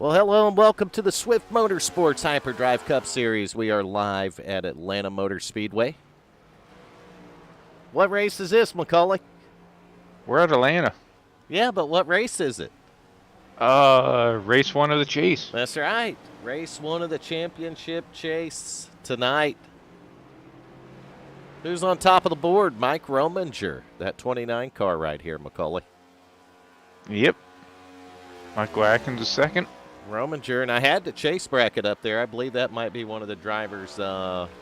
Well, hello and welcome to the Swift Motorsports Hyperdrive Cup Series. We are live at Atlanta Motor Speedway. What race is this, Macaulay? We're at Atlanta. Yeah, but what race is it? Race 1 of the chase. That's right. Race 1 of the championship chase tonight. Who's on top of the board? Mike Rominger, that 29 car right here, Macaulay. Yep. Michael Atkins is second. Rominger, and I had the chase bracket up there. I believe that might be one of the drivers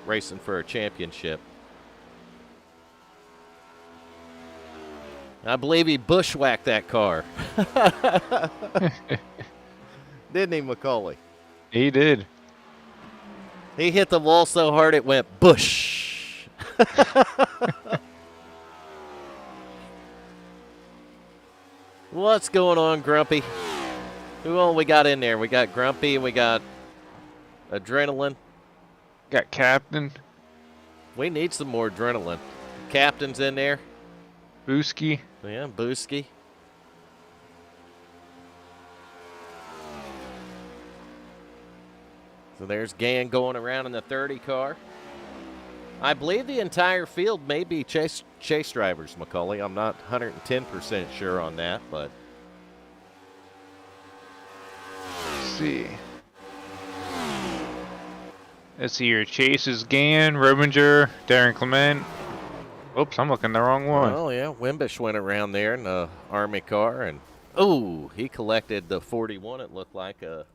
racing for a championship. I believe he bushwhacked that car. Didn't he, Macaulay? He did. He hit the wall so hard it went bush. What's going on, Grumpy? Who all we got in there? We got Grumpy and we got Adrenaline. Got Captain. We need some more Adrenaline. Captain's in there. Booski. Yeah, Booski. So there's Gann going around in the 30 car. I believe the entire field may be chase drivers, Macaulay. I'm not 110% sure on that, but... See. Let's see here. Chase is Gann, Rominger, Darren Clement. Oops, I'm looking the wrong one. Oh, yeah. Wimbish went around there in the Army car, and oh, he collected the 41. It looked like the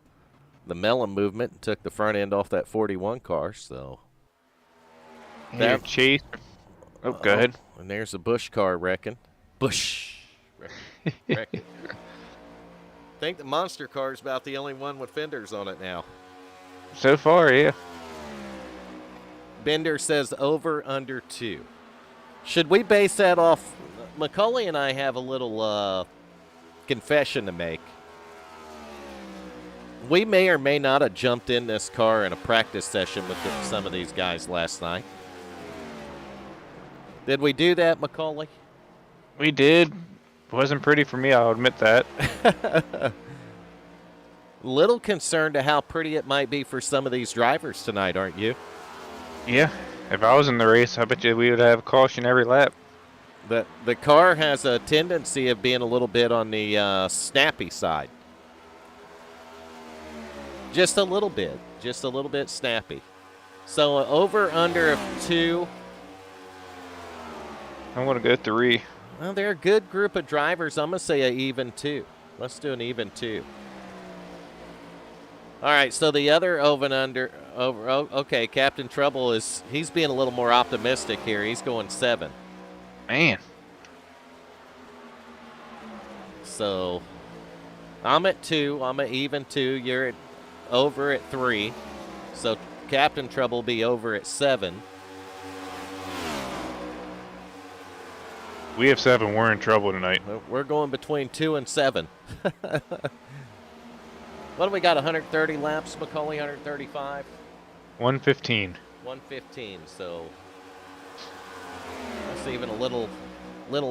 melon movement and took the front end off that 41 car. So Here, Chase. Oh, go ahead. And there's a Bush car wrecking. Bush. Wrecking. I think the monster car is about the only one with fenders on it now. So far, yeah. Bender says over under 2. Should we base that off? Macaulay and I have a little confession to make. We may or may not have jumped in this car in a practice session with some of these guys last night. Did we do that, Macaulay? We did. Wasn't pretty for me, I'll admit that. Little concerned to how pretty it might be for some of these drivers tonight, aren't you? Yeah. If I was in the race, I bet you we would have caution every lap. The car has a tendency of being a little bit on the snappy side. Just a little bit. Just a little bit snappy. So over under of 2. I'm going to go 3. Well, they're a good group of drivers. I'm going to say an even 2. Let's do an even 2. All right, so the other over and under, okay, Captain Trouble he's being a little more optimistic here. He's going 7. Man. So I'm at 2. I'm at even 2. You're over at 3. So Captain Trouble will be over at 7. We have 7. We're in trouble tonight. We're going between 2 and 7. What do we got, 130 laps, Macaulay, 135? 115. 115, so that's even a little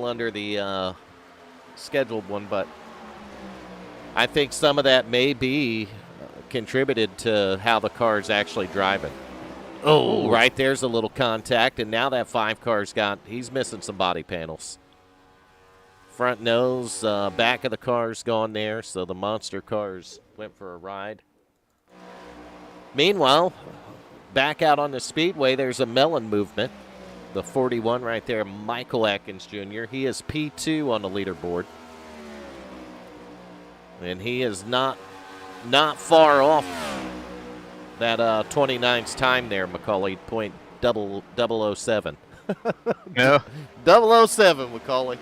under the scheduled one, but I think some of that may be contributed to how the car is actually driving. Oh, right there's a little contact, and now that 5 car's he's missing some body panels. Front nose, back of the car's gone there, so the monster cars went for a ride. Meanwhile, back out on the speedway, there's a melon movement. The 41 right there, Michael Atkins Jr. He is P2 on the leaderboard. And he is not far off that 29's time there, Macaulay, .007. No. 007, Macaulay.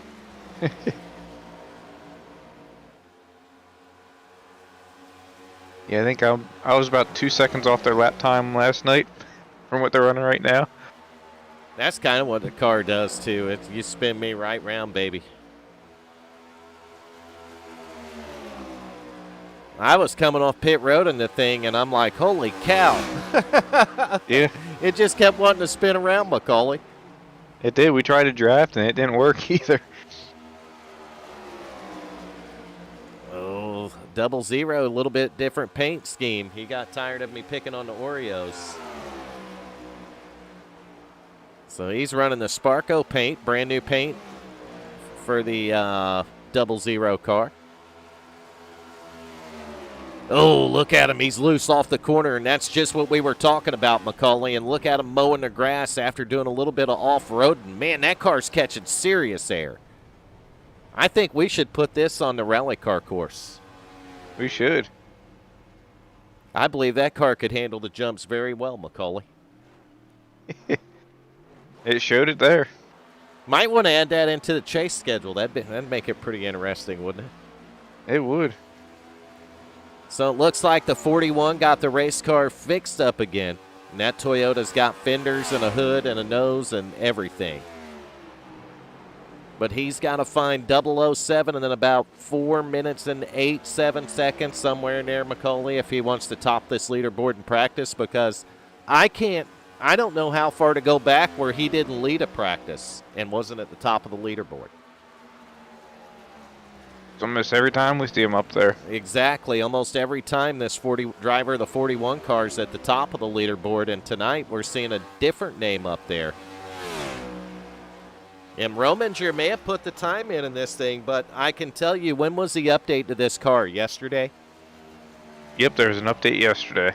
Yeah, I think I was about 2 seconds off their lap time last night from what they're running right now. That's kind of what the car does, too. You spin me right round, baby. I was coming off pit road in the thing, and I'm like, holy cow. Yeah. It just kept wanting to spin around, Macaulay. It did. We tried to draft, and it didn't work either. 00, a little bit different paint scheme. He got tired of me picking on the Oreos. So he's running the Sparko paint, brand new paint for the 00 car. Oh, look at him. He's loose off the corner, and that's just what we were talking about, Macaulay. And look at him mowing the grass after doing a little bit of off-roading. Man, that car's catching serious air. I think we should put this on the rally car course. We should. I believe that car could handle the jumps very well, Macaulay. It showed it there. Might want to add that into the chase schedule. That'd make it pretty interesting, wouldn't it? It would. So it looks like the 41 got the race car fixed up again. And that Toyota's got fenders and a hood and a nose and everything. But he's got to find 007 and then about 4 minutes and 7 seconds, somewhere in there, Macaulay, if he wants to top this leaderboard in practice, because I don't know how far to go back where he didn't lead a practice and wasn't at the top of the leaderboard. It's almost every time we see him up there. Exactly. Almost every time this driver of the 41 car is at the top of the leaderboard, and tonight we're seeing a different name up there. And Rominger may have put the time in this thing, but I can tell you, when was the update to this car? Yesterday? Yep, there was an update yesterday.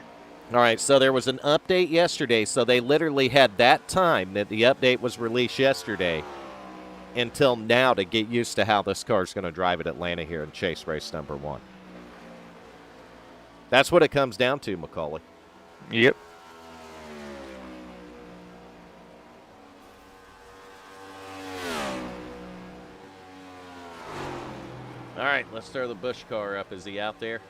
All right, so there was an update yesterday, so they literally had that time that the update was released yesterday until now to get used to how this car is going to drive at Atlanta here in chase race number 1. That's what it comes down to, Macaulay. Yep. All right, let's throw the Busch car up. Is he out there?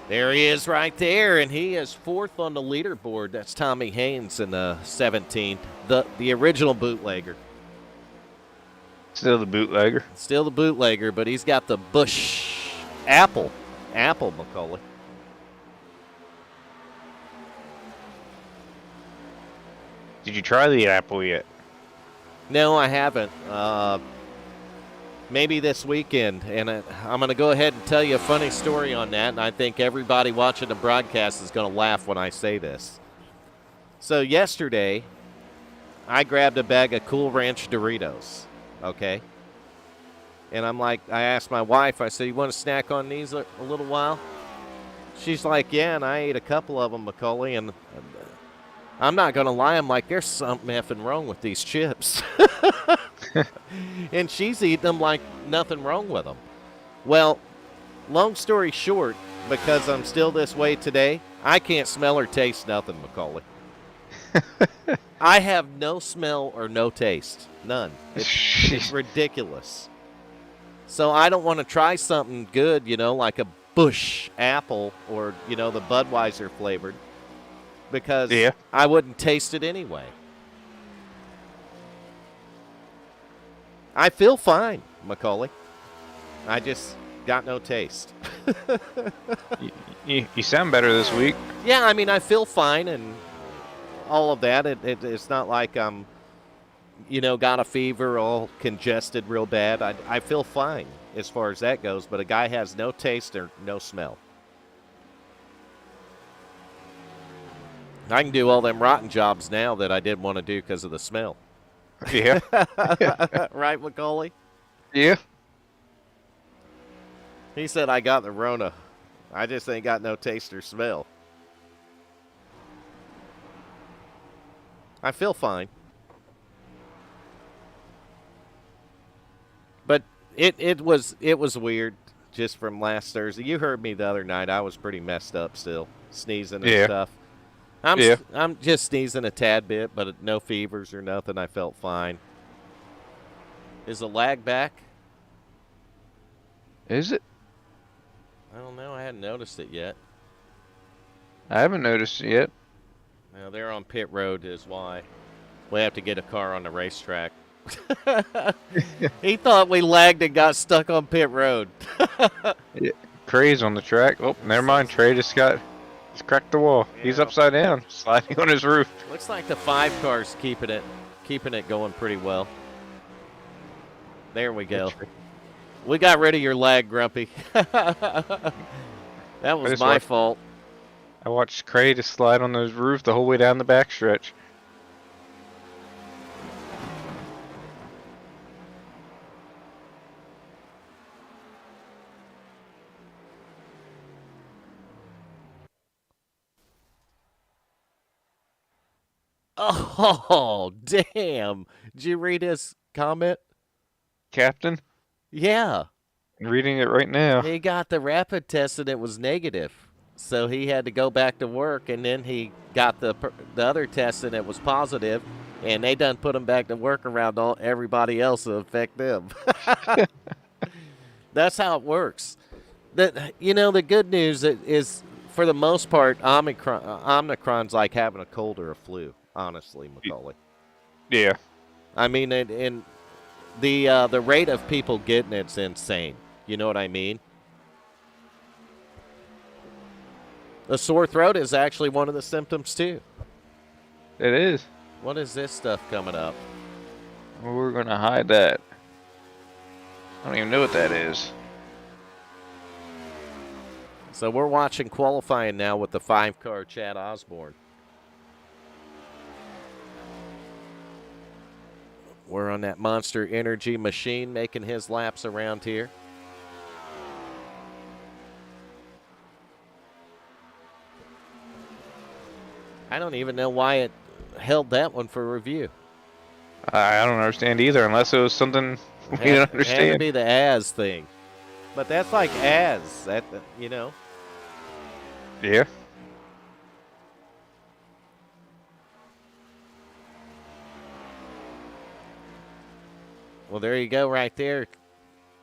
There he is right there, and he is 4th on the leaderboard. That's Tommy Haynes in the 17th, the original bootlegger. Still the bootlegger. Still the bootlegger, but he's got the Busch Apple Macaulay. Did you try the apple yet? No, I haven't. Maybe this weekend, and I'm going to go ahead and tell you a funny story on that, and I think everybody watching the broadcast is going to laugh when I say this. So yesterday, I grabbed a bag of Cool Ranch Doritos, okay? And I asked my wife, I said, you want to snack on these a little while? She's like, yeah, and I ate a couple of them, Macaulay, and I'm not going to lie, I'm like, there's something effing wrong with these chips. And she's eating them like nothing wrong with them. Well, long story short, because I'm still this way today, I can't smell or taste nothing, Macaulay. I have no smell or no taste. None. It's ridiculous. So I don't want to try something good, like a Busch Apple or, the Budweiser flavored, because I wouldn't taste it anyway. I feel fine, Macaulay. I just got no taste. you sound better this week. Yeah, I mean, I feel fine and all of that. It's not like I'm, got a fever, all congested real bad. I feel fine as far as that goes, but a guy has no taste or no smell. I can do all them rotten jobs now that I didn't want to do because of the smell. Yeah. Right, Macaulay? Yeah. He said I got the Rona. I just ain't got no taste or smell. I feel fine. But it was weird just from last Thursday. You heard me the other night. I was pretty messed up still, sneezing and stuff. I'm just sneezing a tad bit, but no fevers or nothing. I felt fine. Is the lag back? Is it? I don't know. I hadn't noticed it yet. I haven't noticed it yet. Now, they're on pit road is why. We have to get a car on the racetrack. He thought we lagged and got stuck on pit road. Trey's on the track. Oh, never mind. Trey just cracked the wall. Yeah. He's upside down, sliding on his roof. Looks like the 5 car's keeping it going pretty well. There we go. We got rid of your lag, Grumpy. That was my fault. I watched Cray just slide on the roof the whole way down the backstretch. Oh, damn. Did you read his comment? Captain? Yeah. I'm reading it right now. He got the rapid test and it was negative. So he had to go back to work, and then he got the other test and it was positive, and they done put him back to work around everybody else to affect them. That's how it works. The good news is for the most part, Omicron's like having a cold or a flu. Honestly, Macaulay. Yeah. I mean, and the rate of people getting it's insane. You know what I mean? The sore throat is actually one of the symptoms too. It is. What is this stuff coming up? We're gonna hide that. I don't even know what that is. So we're watching qualifying now with the 5-car Chad Osborne. We're on that Monster Energy machine making his laps around here. I don't even know why it held that one for review. I don't understand either, unless it was something we don't understand. It had to be the as thing. But that's like as, you know. Yeah. Well, there you go right there,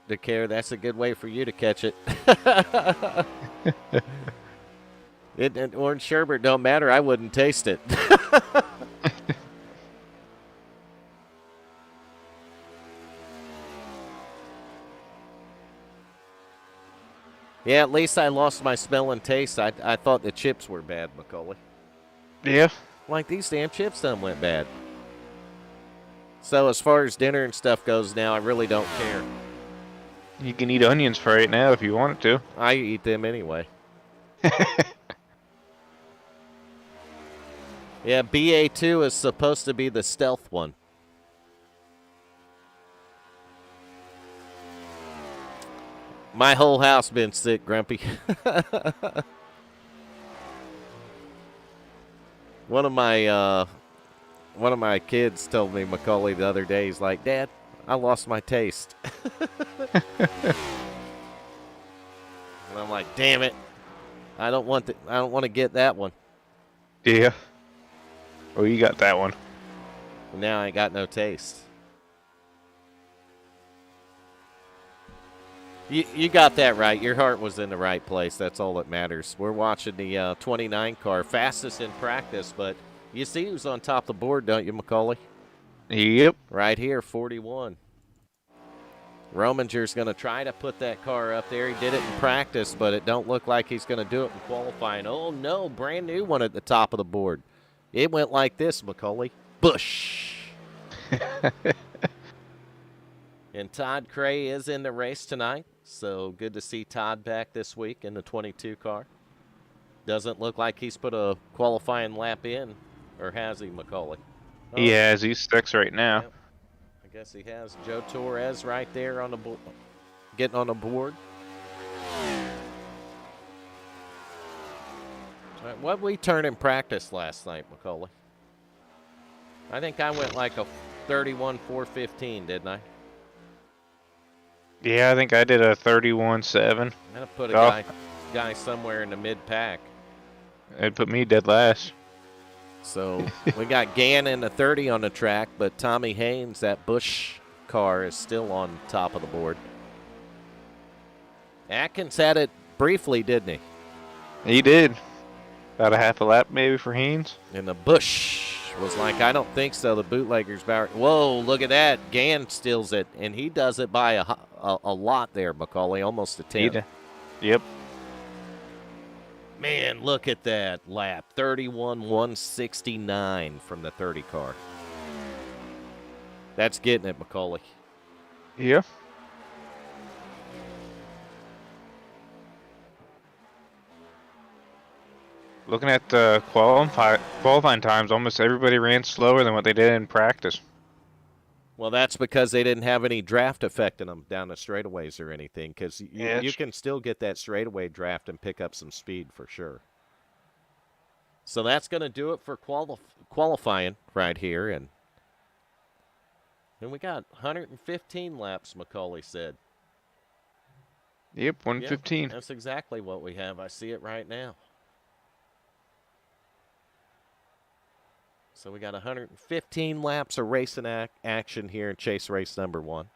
DeCare. That's a good way for you to catch it. Orange sherbet don't matter. I wouldn't taste it. Yeah, at least I lost my smell and taste. I thought the chips were bad, Macaulay. Yeah. Like, these damn chips done went bad. So as far as dinner and stuff goes now, I really don't care. You can eat onions right now if you wanted to. I eat them anyway. Yeah, BA2 is supposed to be the stealth one. My whole house been sick, Grumpy. One of my kids told me, Macaulay, the other day, he's like, "Dad, I lost my taste." And I'm like, "Damn it. I don't want to get that one." Yeah. Oh, you got that one. Now I ain't got no taste. You got that right. Your heart was in the right place. That's all that matters. We're watching the 29 car, fastest in practice, but you see who's on top of the board, don't you, Macaulay? Yep. Right here, 41. Rominger's going to try to put that car up there. He did it in practice, but it don't look like he's going to do it in qualifying. Oh, no, brand new one at the top of the board. It went like this, Macaulay. Bush. And Todd Cray is in the race tonight, so good to see Todd back this week in the 22 car. Doesn't look like he's put a qualifying lap in, or has he, Macaulay? Oh. He has. He's six right now. Yep. I guess he has. Joe Torres right there on the getting on the board. What we turn in practice last night, Macaulay? I think I went like a 31.415, didn't I? Yeah, I think I did a 31.7. I'm gonna put a guy somewhere in the mid pack. It put me dead last. So we got Gann in the 30 on the track, but Tommy Haynes, that Busch car, is still on top of the board. Atkins had it briefly, didn't he? He did. About a half a lap maybe for Haynes. And the Busch was like, I don't think so. The bootlegger's power. Whoa, look at that. Gann steals it, and he does it by a lot there, Macaulay, almost a 10. Yep. Man, look at that lap. 31.169 from the 30 car. That's getting it, Macaulay. Yeah. Looking at the qualifying times, almost everybody ran slower than what they did in practice. Well, that's because they didn't have any draft affecting them down the straightaways or anything, because Yeah, you can still get that straightaway draft and pick up some speed for sure. So that's going to do it for qualifying right here. And we got 115 laps, Macaulay said. Yep, 115. Yep, that's exactly what we have. I see it right now. So we got 115 laps of racing action here in chase race number 1.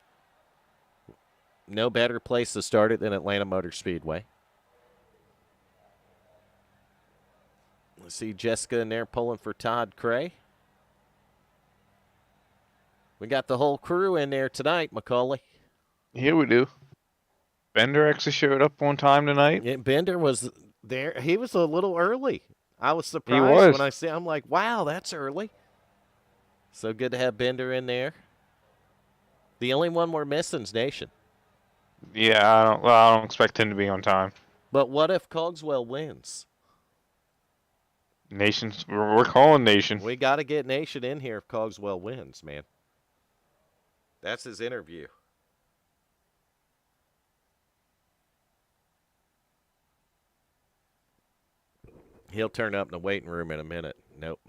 No better place to start it than Atlanta Motor Speedway. Let's see Jessica in there pulling for Todd Cray. We got the whole crew in there tonight, Macaulay. Here we do. Bender actually showed up on time tonight. Yeah, Bender was there. He was a little early. I was surprised when I see. I'm like, wow, that's early. So good to have Bender in there. The only one we're missing is Nation. Yeah, I don't expect him to be on time. But what if Cogswell wins? We're calling Nation. We got to get Nation in here if Cogswell wins, man. That's his interview. He'll turn up in the waiting room in a minute. Nope.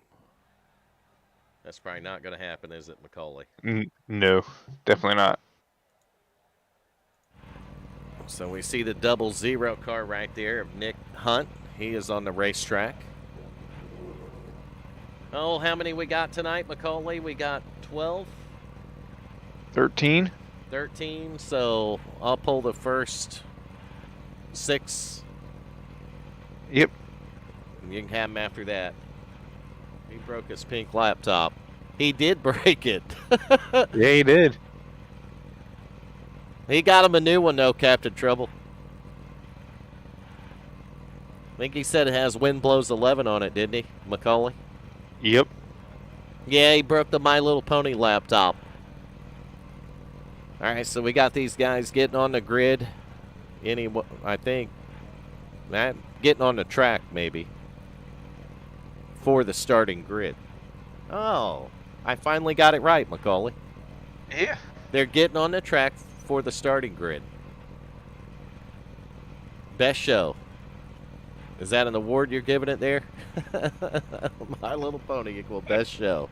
That's probably not going to happen, is it, Macaulay? No, definitely not. So we see the 00 car right there of Nick Hunt. He is on the racetrack. Oh, how many we got tonight, Macaulay? We got 12? 13? 13, so I'll pull the first 6. Yep. You can have him after that. He broke his pink laptop. He did break it. Yeah, he did. He got him a new one, though, Captain Trouble. I think he said it has Wind Blows 11 on it, didn't he, Macaulay? Yep. Yeah, he broke the My Little Pony laptop. All right, so we got these guys getting on the grid. I think, getting on the track, maybe, for the starting grid. Oh, I finally got it right, Macaulay. Yeah. They're getting on the track for the starting grid. Best show. Is that an award you're giving it there? My Little Pony equal best show.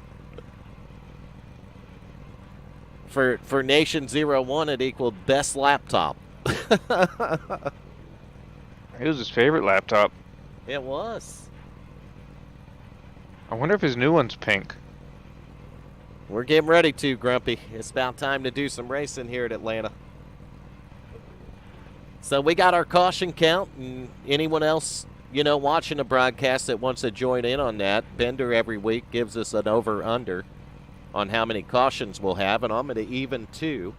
For Nation 01, it equaled best laptop. It was his favorite laptop. It was. I wonder if his new one's pink. We're getting ready to, Grumpy. It's about time to do some racing here at Atlanta. So we got our caution count, and anyone else, watching the broadcast that wants to join in on that, Bender every week gives us an over-under on how many cautions we'll have, and I'm going to even 2.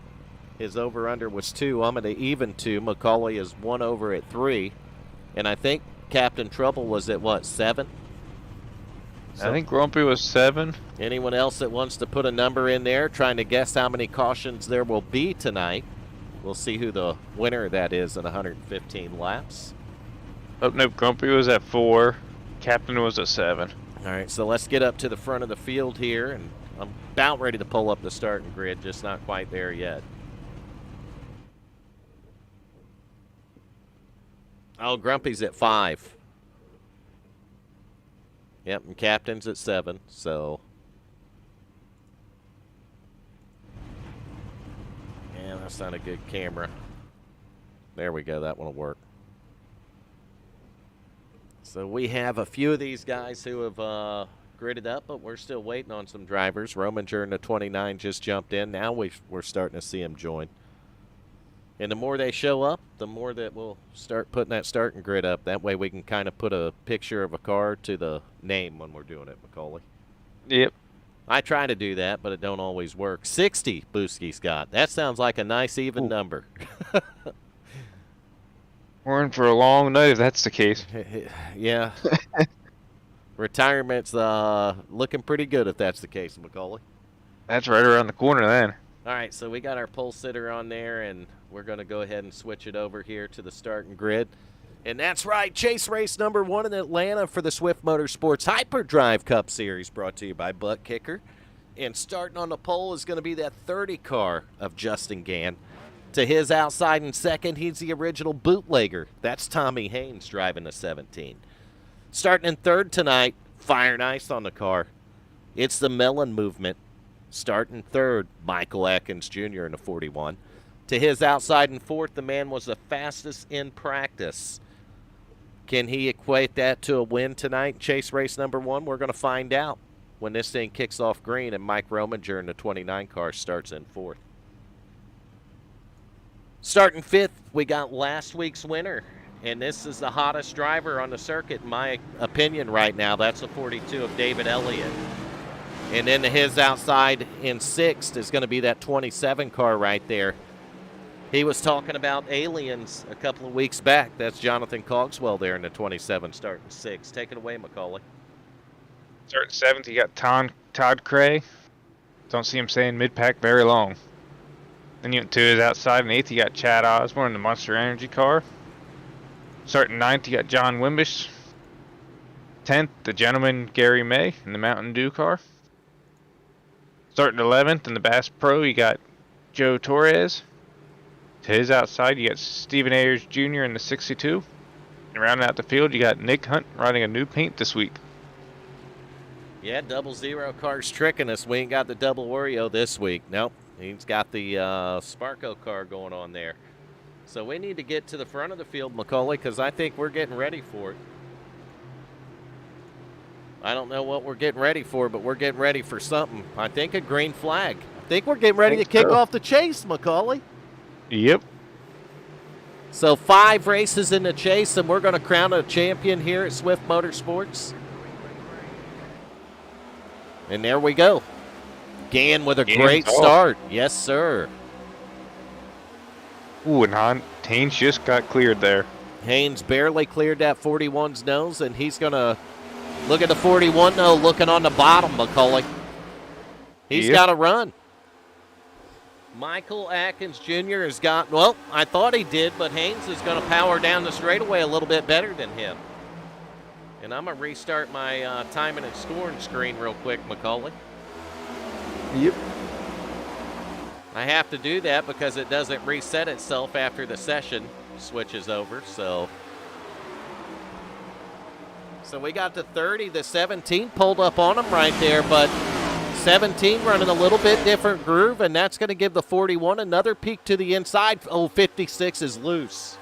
His over-under was 2. I'm going to even 2. Macaulay is 1 over at 3. And I think Captain Trouble was at, 7? So I think Grumpy was 7. Anyone else that wants to put a number in there, trying to guess how many cautions there will be tonight, we'll see who the winner of that is in 115 laps. Oh, no, Grumpy was at 4. Captain was at 7. All right, so let's get up to the front of the field here, and I'm about ready to pull up the starting grid, just not quite there yet. Oh, Grumpy's at 5. Yep, and Captain's at 7, so. Yeah, that's not a good camera. There we go, that one will work. So we have a few of these guys who have gridded up, but we're still waiting on some drivers. Rominger in the 29 just jumped in. Now we're starting to see him join. And the more they show up, the more that we'll start putting that starting grid up. That way we can kind of put a picture of a car to the name when we're doing it, Macaulay. Yep. I try to do that, but it don't always work. 60 Booski's got. That sounds like a nice even number. We're in for a long night if that's the case. Yeah. Retirement's looking pretty good if that's the case, Macaulay. That's right around the corner then. All right, so we got our pole sitter on there, and we're going to go ahead and switch it over here to the starting grid. And that's right, chase race number 1 in Atlanta for the Swift Motorsports Hyperdrive Cup Series, brought to you by Butt Kicker. And starting on the pole is going to be that 30 car of Justin Gann. To his outside in second, he's the original bootlegger. That's Tommy Haynes driving the 17. Starting in third tonight, fire and ice on the car. It's the Melon Movement. Starting third, Michael Atkins Jr. in the 41. To his outside in fourth, the man was the fastest in practice. Can he equate that to a win tonight, chase race number 1? We're going to find out when this thing kicks off green and Mike Rominger in the 29 car starts in fourth. Starting fifth, we got last week's winner, and this is the hottest driver on the circuit, in my opinion, right now. That's the 42 of David Elliott. And then to his outside in sixth is going to be that 27 car right there. He was talking about aliens a couple of weeks back. That's Jonathan Cogswell there in the 27 starting sixth. Take it away, Macaulay. Starting seventh, you got Todd Cray. Don't see him staying mid-pack very long. Then you went to his outside in eighth, you got Chad Osborne in the Monster Energy car. Starting ninth, you got John Wimbish. 10th, the gentleman Gary May in the Mountain Dew car. Starting 11th in the Bass Pro, you got Joe Torres. To his outside, you got Stephen Ayers Jr. in the 62. And rounding out the field, you got Nick Hunt riding a new paint this week. Yeah, 00 car's tricking us. We ain't got the double Oreo this week. Nope. He's got the Sparko car going on there. So we need to get to the front of the field, Macaulay, because I think we're getting ready for it. I don't know what we're getting ready for, but we're getting ready for something. I think a green flag. I think we're getting ready to kick off the chase, Macaulay. Yep. So 5 races in the chase, and we're going to crown a champion here at Swift Motorsports. And there we go. Gann with a great start. Yes, sir. Ooh, and Haynes just got cleared there. Haynes barely cleared that 41's nose, and he's going to look at the 41, though, looking on the bottom, Macaulay. He's got to run. Michael Atkins Jr. has got, well, I thought he did, but Haynes is going to power down the straightaway a little bit better than him. And I'm going to restart my timing and scoring screen real quick, Macaulay. Yep. I have to do that because it doesn't reset itself after the session switches over, so we got the 30, the 17 pulled up on him right there, but 17 running a little bit different groove, and that's going to give the 41 another peek to the inside. Oh, 56 is loose.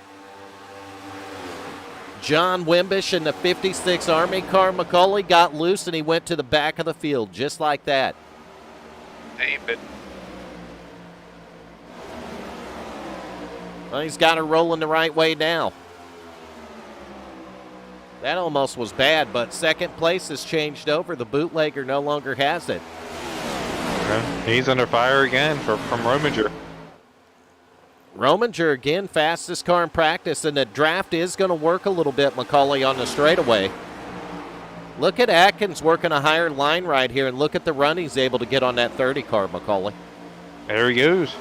John Wimbish in the 56 Army car, Macaulay, got loose, and he went to the back of the field just like that. David. Well, he's got her rolling the right way now. That almost was bad, but second place has changed over. The bootlegger no longer has it. He's under fire again from Rominger. Rominger again, fastest car in practice, and the draft is going to work a little bit, Macaulay, on the straightaway. Look at Atkins working a higher line right here, and look at the run he's able to get on that 30 car, Macaulay. There he goes,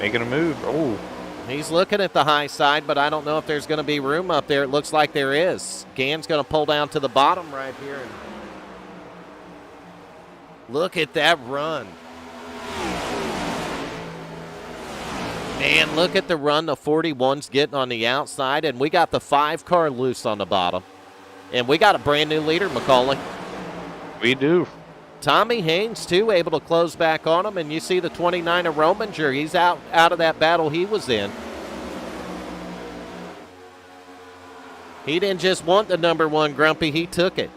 making a move. Oh, he's looking at the high side, but I don't know if there's going to be room up there. It looks like there is. Gann's going to pull down to the bottom right here. And look at that run. Man, look at the run the 41's getting on the outside, and we got the 5 car loose on the bottom. And we got a brand new leader, Macaulay. We do. Tommy Haynes, too, able to close back on him, and you see the 29 of Rominger. He's out of that battle he was in. He didn't just want the number 1, Grumpy. He took it.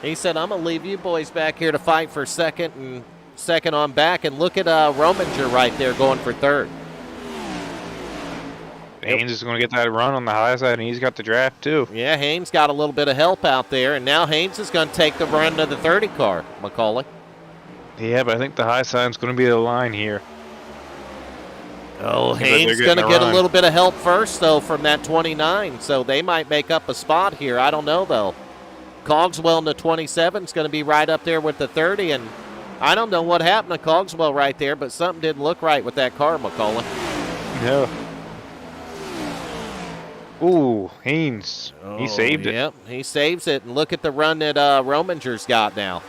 He said, I'm going to leave you boys back here to fight for second and second on back. And look at Rominger right there going for third. Haynes is going to get that run on the high side, and he's got the draft, too. Yeah, Haynes got a little bit of help out there, and now Haynes is going to take the run to the 30 car, Macaulay. Yeah, but I think the high side's going to be the line here. Oh, Haynes going to get a little bit of help first, though, from that 29, so they might make up a spot here. I don't know, though. Cogswell in the 27 is going to be right up there with the 30, and I don't know what happened to Cogswell right there, but something didn't look right with that car, Macaulay. Yeah. Ooh, Haynes. He saved it. Yep, he saves it. And look at the run that Rominger's got now.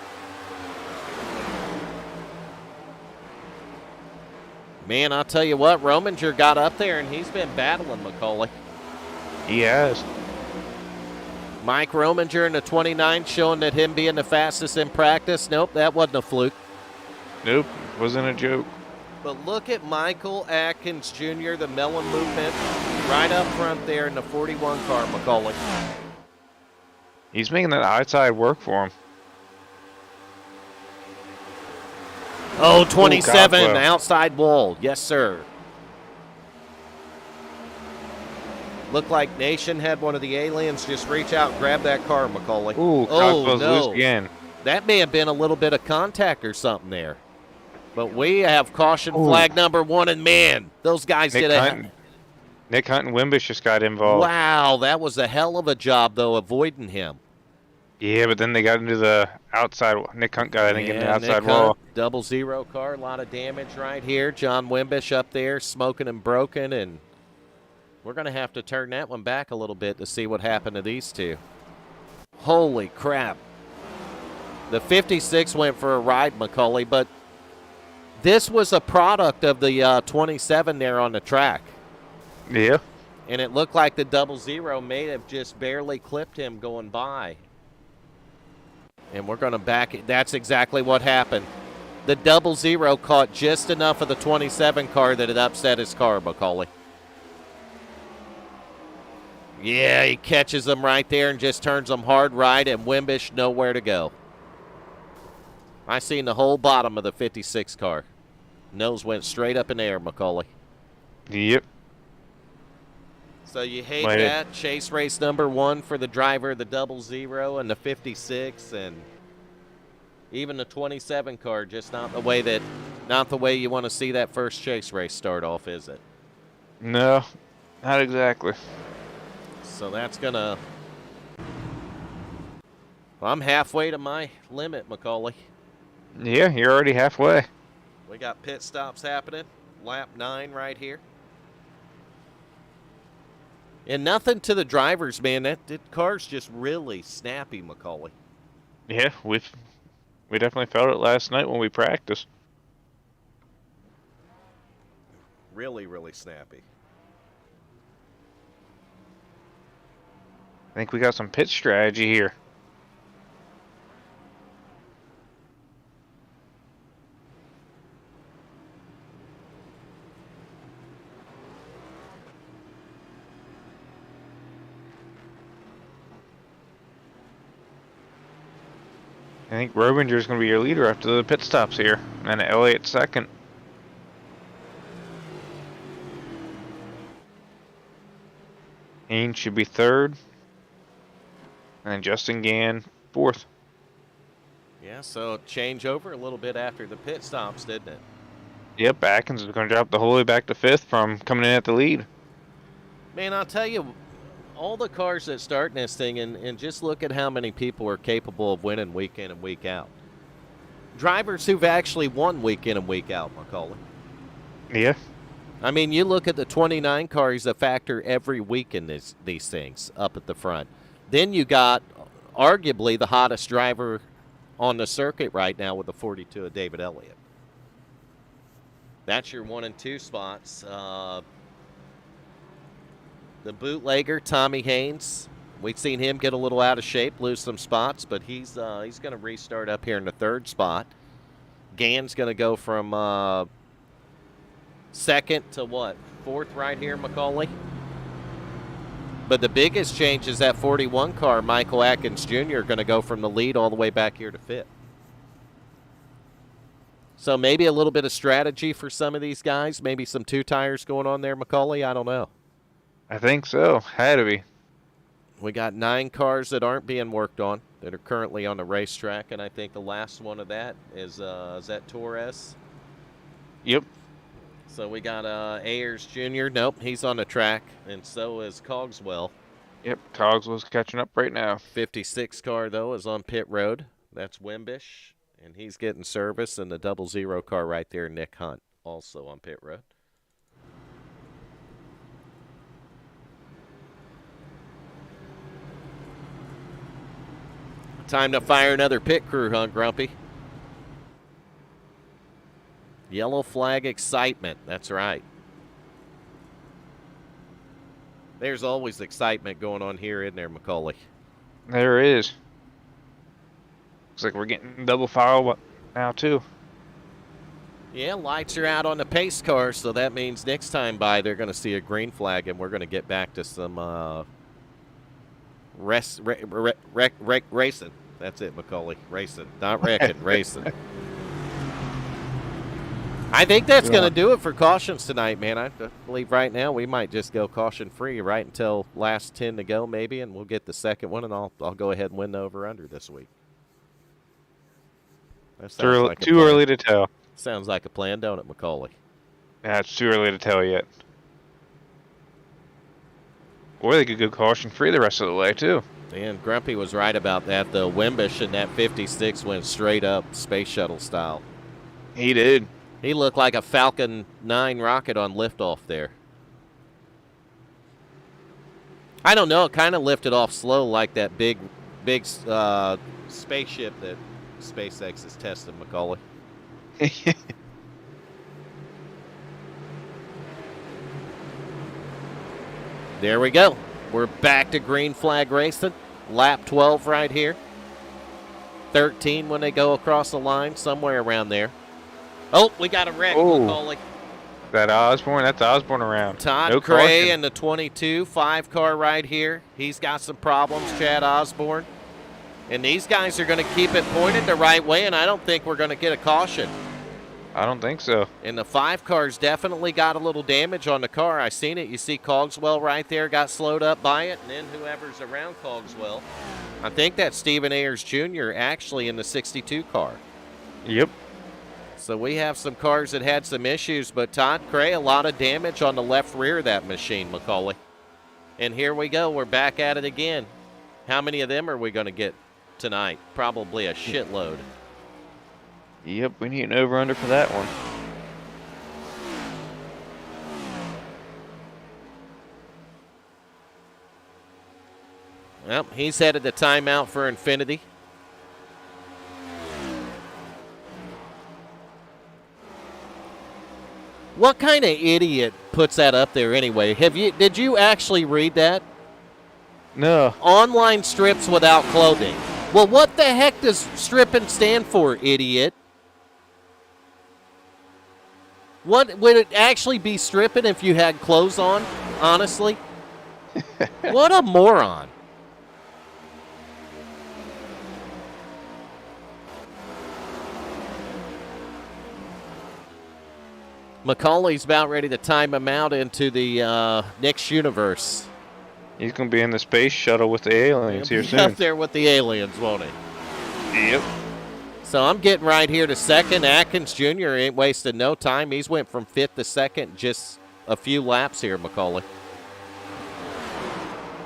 Man, I'll tell you what, Rominger got up there, and he's been battling McCauley. He has. Mike Rominger in the 29, showing that him being the fastest in practice. Nope, that wasn't a fluke. Nope, wasn't a joke. But look at Michael Atkins Jr., the melon movement, right up front there in the 41 car, McCauley. He's making that outside work for him. Oh, 27, Ooh, outside wall. Yes, sir. Looked like Nation had one of the aliens just reach out and grab that car, McCauley. Ooh, oh, no. loose again. That may have been a little bit of contact or something there. But we have caution flag number 1, and man, those guys did it. Nick Hunt and Wimbish just got involved. Wow, that was a hell of a job, though, avoiding him. Yeah, but then they got into the outside. Nick Hunt got, I think, in the outside Nick wall. Hunt, 00 car, a lot of damage right here. John Wimbish up there, smoking and broken, and we're going to have to turn that one back a little bit to see what happened to these two. Holy crap. The 56 went for a ride, McCauley, but this was a product of the 27 there on the track. Yeah. And it looked like the 00 may have just barely clipped him going by. And we're going to back it. That's exactly what happened. The 00 caught just enough of the 27 car that it upset his car, McCauley. Yeah, he catches them right there and just turns them hard right, and Wimbish nowhere to go. I seen the whole bottom of the 56 car. Nose went straight up in the air, McCauley. Yep. So you hate that. Chase race number 1 for the driver, the 00 and the 56, and even the 27 car, just not the way you want to see that first chase race start off, is it? No, not exactly. So that's gonna. Well, I'm halfway to my limit, McCauley. Yeah, you're already halfway. We got pit stops happening. Lap 9 right here. And nothing to the drivers, man. That car's just really snappy, McCauley. Yeah, we definitely felt it last night when we practiced. Really, really snappy. I think we got some pit strategy here. I think Robinger's going to be your leader after the pit stops here, and Elliott second. Haynes should be third, and then Justin Gann fourth. Yeah, so change over a little bit after the pit stops, didn't it? Yep, Atkins is going to drop the whole way back to fifth from coming in at the lead. Man, I'll tell you, all the cars that start in this thing, and just look at how many people are capable of winning week in and week out. Drivers who've actually won week in and week out, McCauley. Yeah. I mean, you look at the 29 car, he's a factor every week in these things up at the front. Then you got arguably the hottest driver on the circuit right now with the 42 of David Elliott. That's your 1 and 2 spots. The bootlegger, Tommy Haynes, we've seen him get a little out of shape, lose some spots, but he's going to restart up here in the 3rd spot. Gann's going to go from second to what? 4th right here, McCauley? But the biggest change is that 41 car, Michael Atkins Jr., going to go from the lead all the way back here to 5th. So maybe a little bit of strategy for some of these guys, maybe some 2 tires going on there, McCauley, I don't know. I think so. Had to be. We got 9 cars that aren't being worked on that are currently on the racetrack, and I think the last one of that is that Torres? Yep. So we got Ayers Jr. Nope, he's on the track, and so is Cogswell. Yep, Cogswell's catching up right now. 56 car, though, is on pit road. That's Wimbish, and he's getting service, and the 00 car right there, Nick Hunt, also on pit road. Time to fire another pit crew, huh, Grumpy? Yellow flag excitement. That's right. There's always excitement going on here, isn't there, Macaulay? There is. Looks like we're getting double file now, too. Yeah, lights are out on the pace car, so that means next time by they're going to see a green flag, and we're going to get back to some racing. That's it, Macaulay. Racing. Not wrecking, racing. I think that's going to do it for cautions tonight, man. I believe right now we might just go caution-free right until last 10 to go maybe, and we'll get the second one, and I'll go ahead and win the over-under this week. Too early to tell. Sounds like a plan, don't it, Macaulay? Yeah, it's too early to tell yet. Or they could go caution-free the rest of the way, too. And Grumpy was right about that. The Wimbish in that 56 went straight up Space Shuttle style. He did. He looked like a Falcon 9 rocket on liftoff there. I don't know. It kind of lifted off slow like that big spaceship that SpaceX is testing, Macaulay. There we go. We're back to green flag racing. Lap 12 right here. 13 when they go across the line, somewhere around there. Oh, we got a wreck, Macaulay. That Osborne? That's Osborne around. Todd Cray in the 22, 5-car right here. He's got some problems, Chad Osborne. And these guys are going to keep it pointed the right way, and I don't think we're going to get a caution. I don't think so. And the 5-car's definitely got a little damage on the car. I seen it. You see Cogswell right there got slowed up by it, and then whoever's around Cogswell. I think that's Stephen Ayers Jr. actually in the 62 car. Yep. So we have some cars that had some issues, but Todd Cray, a lot of damage on the left rear of that machine, Macaulay. And here we go. We're back at it again. How many of them are we going to get tonight? Probably a shitload. Yep, we need an over-under for that one. Well, he's headed to timeout for Infinity. What kind of idiot puts that up there anyway? Did you actually read that? No. Online strips without clothing. Well, what the heck does stripping stand for, idiot? What would it actually be stripping if you had clothes on? Honestly, what a moron! Macaulay's about ready to time him out into the next universe. He's going to be in the space shuttle with the aliens here soon. Up there with the aliens, won't he? Yep. So I'm getting right here to second. Atkins Jr. ain't wasting no time. He's went from 5th to 2nd, just a few laps here, Macaulay.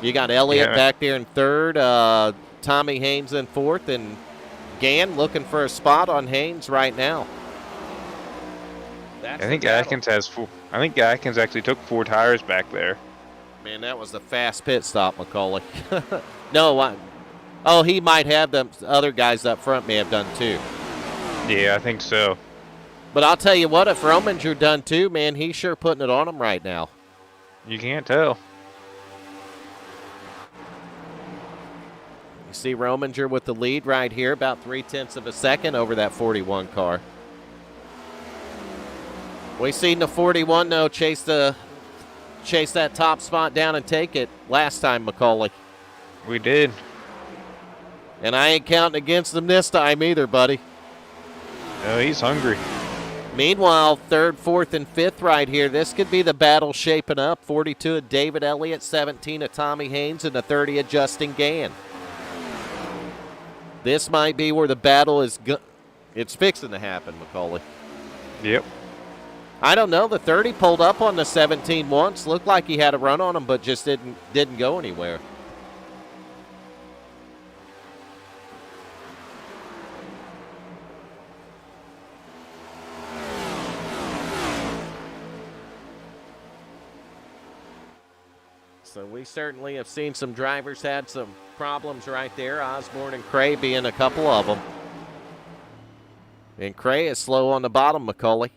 You got Elliott back there in 3rd, Tommy Haynes in 4th, and Gann looking for a spot on Haynes right now. I think Atkins has 4. I think Atkins actually took 4 tires back there. Man, that was a fast pit stop, Macaulay. No, he might have them. Other guys up front may have done too. Yeah, I think so. But I'll tell you what, if Rominger done too, man, he's sure putting it on him right now. You can't tell. You see Rominger with the lead right here, about 0.3 of a second over that 41 car. We seen the 41 though chase that top spot down and take it last time, Macaulay. We did. And I ain't counting against them this time either, buddy. No, he's hungry. Meanwhile, 3rd, 4th, and 5th right here. This could be the battle shaping up. 42 of David Elliott, 17 of Tommy Haynes, and the 30 of Justin Gann. This might be where the battle is it's fixing to happen, Macaulay. Yep. I don't know. The 30 pulled up on the 17 once. Looked like he had a run on him, but just didn't go anywhere. So we certainly have seen some drivers had some problems right there. Osborne and Cray being a couple of them. And Cray is slow on the bottom, McCauley.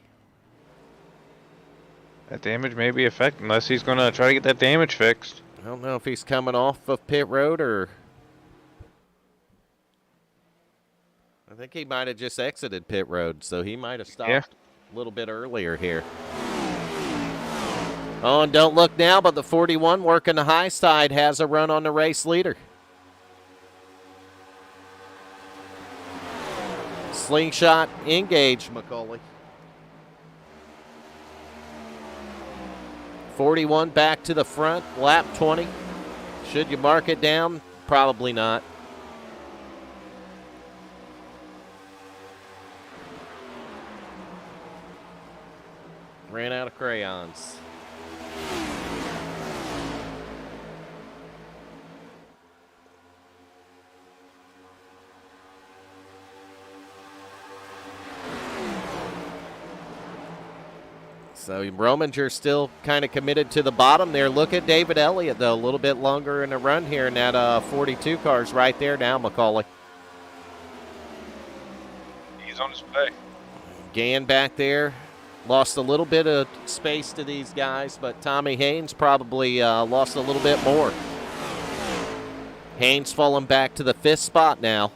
That damage may be affected unless he's going to try to get that damage fixed. I don't know if he's coming off of pit road or... I think he might have just exited pit road, so he might have stopped a little bit earlier here. Oh, and don't look now, but the 41 working the high side has a run on the race leader. Slingshot engaged, McCauley. 41 back to the front, lap 20. Should you mark it down? Probably not. Ran out of crayons. So Rominger's still kind of committed to the bottom there. Look at David Elliott, though, a little bit longer in the run here, and that 42 car's right there now, McCauley. He's on his way. Gann back there. Lost a little bit of space to these guys, but Tommy Haynes probably lost a little bit more. Haynes falling back to the 5th spot now.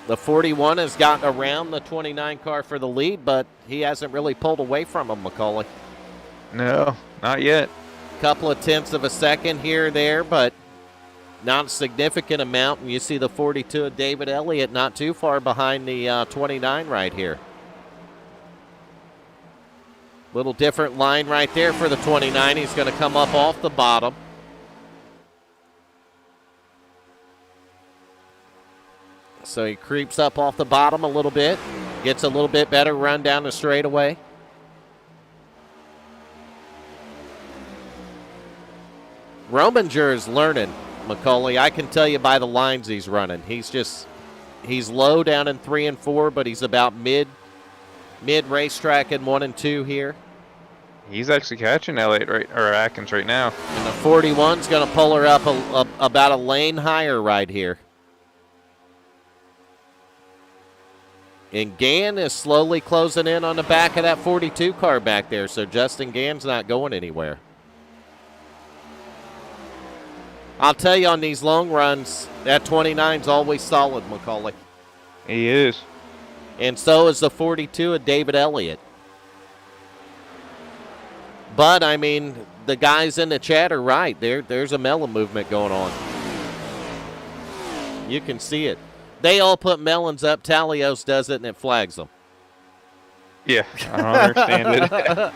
The 41 has gotten around the 29 car for the lead, but he hasn't really pulled away from him, McCauley. No, not yet. Couple of tenths of a second here or there, but not a significant amount. And you see the 42 of David Elliott not too far behind the 29 right here. Little different line right there for the 29. He's going to come up off the bottom. So he creeps up off the bottom a little bit. Gets a little bit better run down the straightaway. Rominger is learning, McCauley. I can tell you by the lines he's running. He's low down in 3 and 4, but he's about mid racetrack in 1 and 2 here. He's actually catching Elliott or Atkins right now. And the 41's going to pull her up about a lane higher right here. And Gann is slowly closing in on the back of that 42 car back there, so Justin Gann's not going anywhere. I'll tell you, on these long runs, that 29's always solid, McCauley. He is. And so is the 42 of David Elliott. But, I mean, the guys in the chat are right. There's a melon movement going on. You can see it. They all put melons up. Talios does it, and it flags them. Yeah, I don't understand it.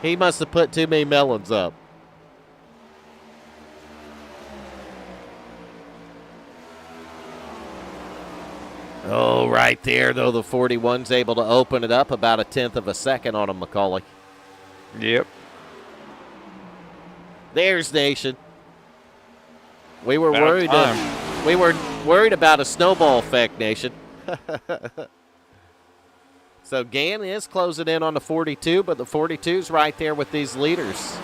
He must have put too many melons up. Oh, right there, though, the 41's able to open it up about a tenth of a second on him, McCauley. Yep. There's Nation. We were worried. We were worried about a snowball effect, Nation. So Gann is closing in on the 42, but the 42's right there with these leaders.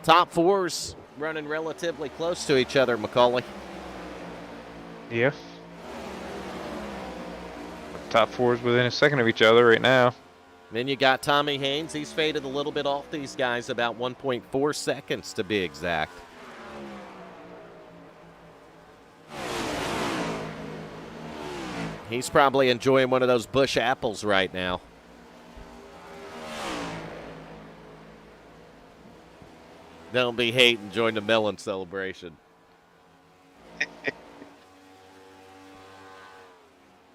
Top fours running relatively close to each other, McCauley. Yeah. Top fours within a second of each other right now. Then you got Tommy Haynes. He's faded a little bit off these guys, about 1.4 seconds to be exact. He's probably enjoying one of those bush apples right now. Don't be hating, join the melon celebration.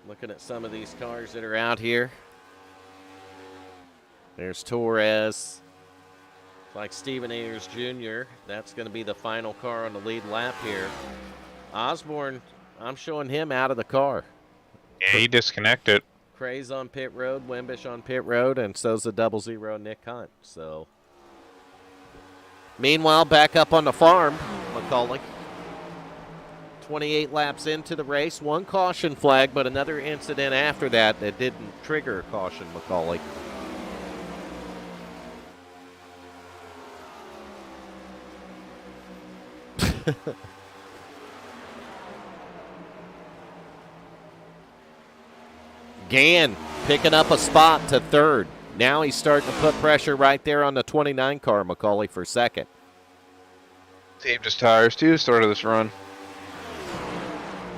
Looking at some of these cars that are out here. There's Torres. Like Steven Ayers Jr. That's going to be the final car on the lead lap here. Osborne, I'm showing him out of the car. Yeah, he disconnected. Cray's on pit road, Wimbish on pit road, and so's the 00 Nick Hunt. So, meanwhile, back up on the farm, McCauley. 28 laps into the race. One caution flag, but another incident after that didn't trigger a caution, Macaulay. Gann picking up a spot to third. Now he's starting to put pressure right there on the 29 car, Macaulay, for second. Saved his tires too, start of this run.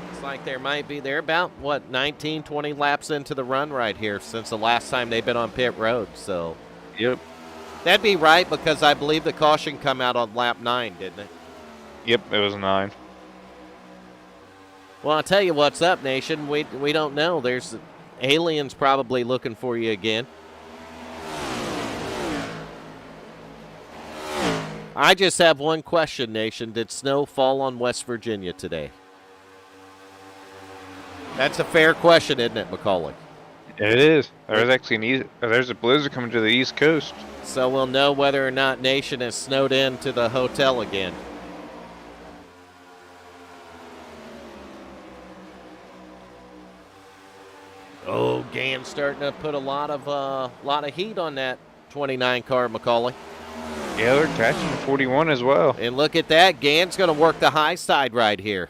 Looks like they're about, 19, 20 laps into the run right here since the last time they've been on pit road. So, yep. That'd be right because I believe the caution come out on lap 9, didn't it? Yep, it was 9. Well, I'll tell you what's up, Nation. We don't know. There's aliens probably looking for you again. I just have one question, Nation. Did snow fall on West Virginia today? That's a fair question, isn't it, Macaulay? It is. There's actually there's a blizzard coming to the East Coast. So we'll know whether or not Nation has snowed in to the hotel again. Oh, Gann's starting to put a lot of heat on that 29 car, Macaulay. Yeah, they're attaching the 41 as well. And look at that. Gann's going to work the high side right here.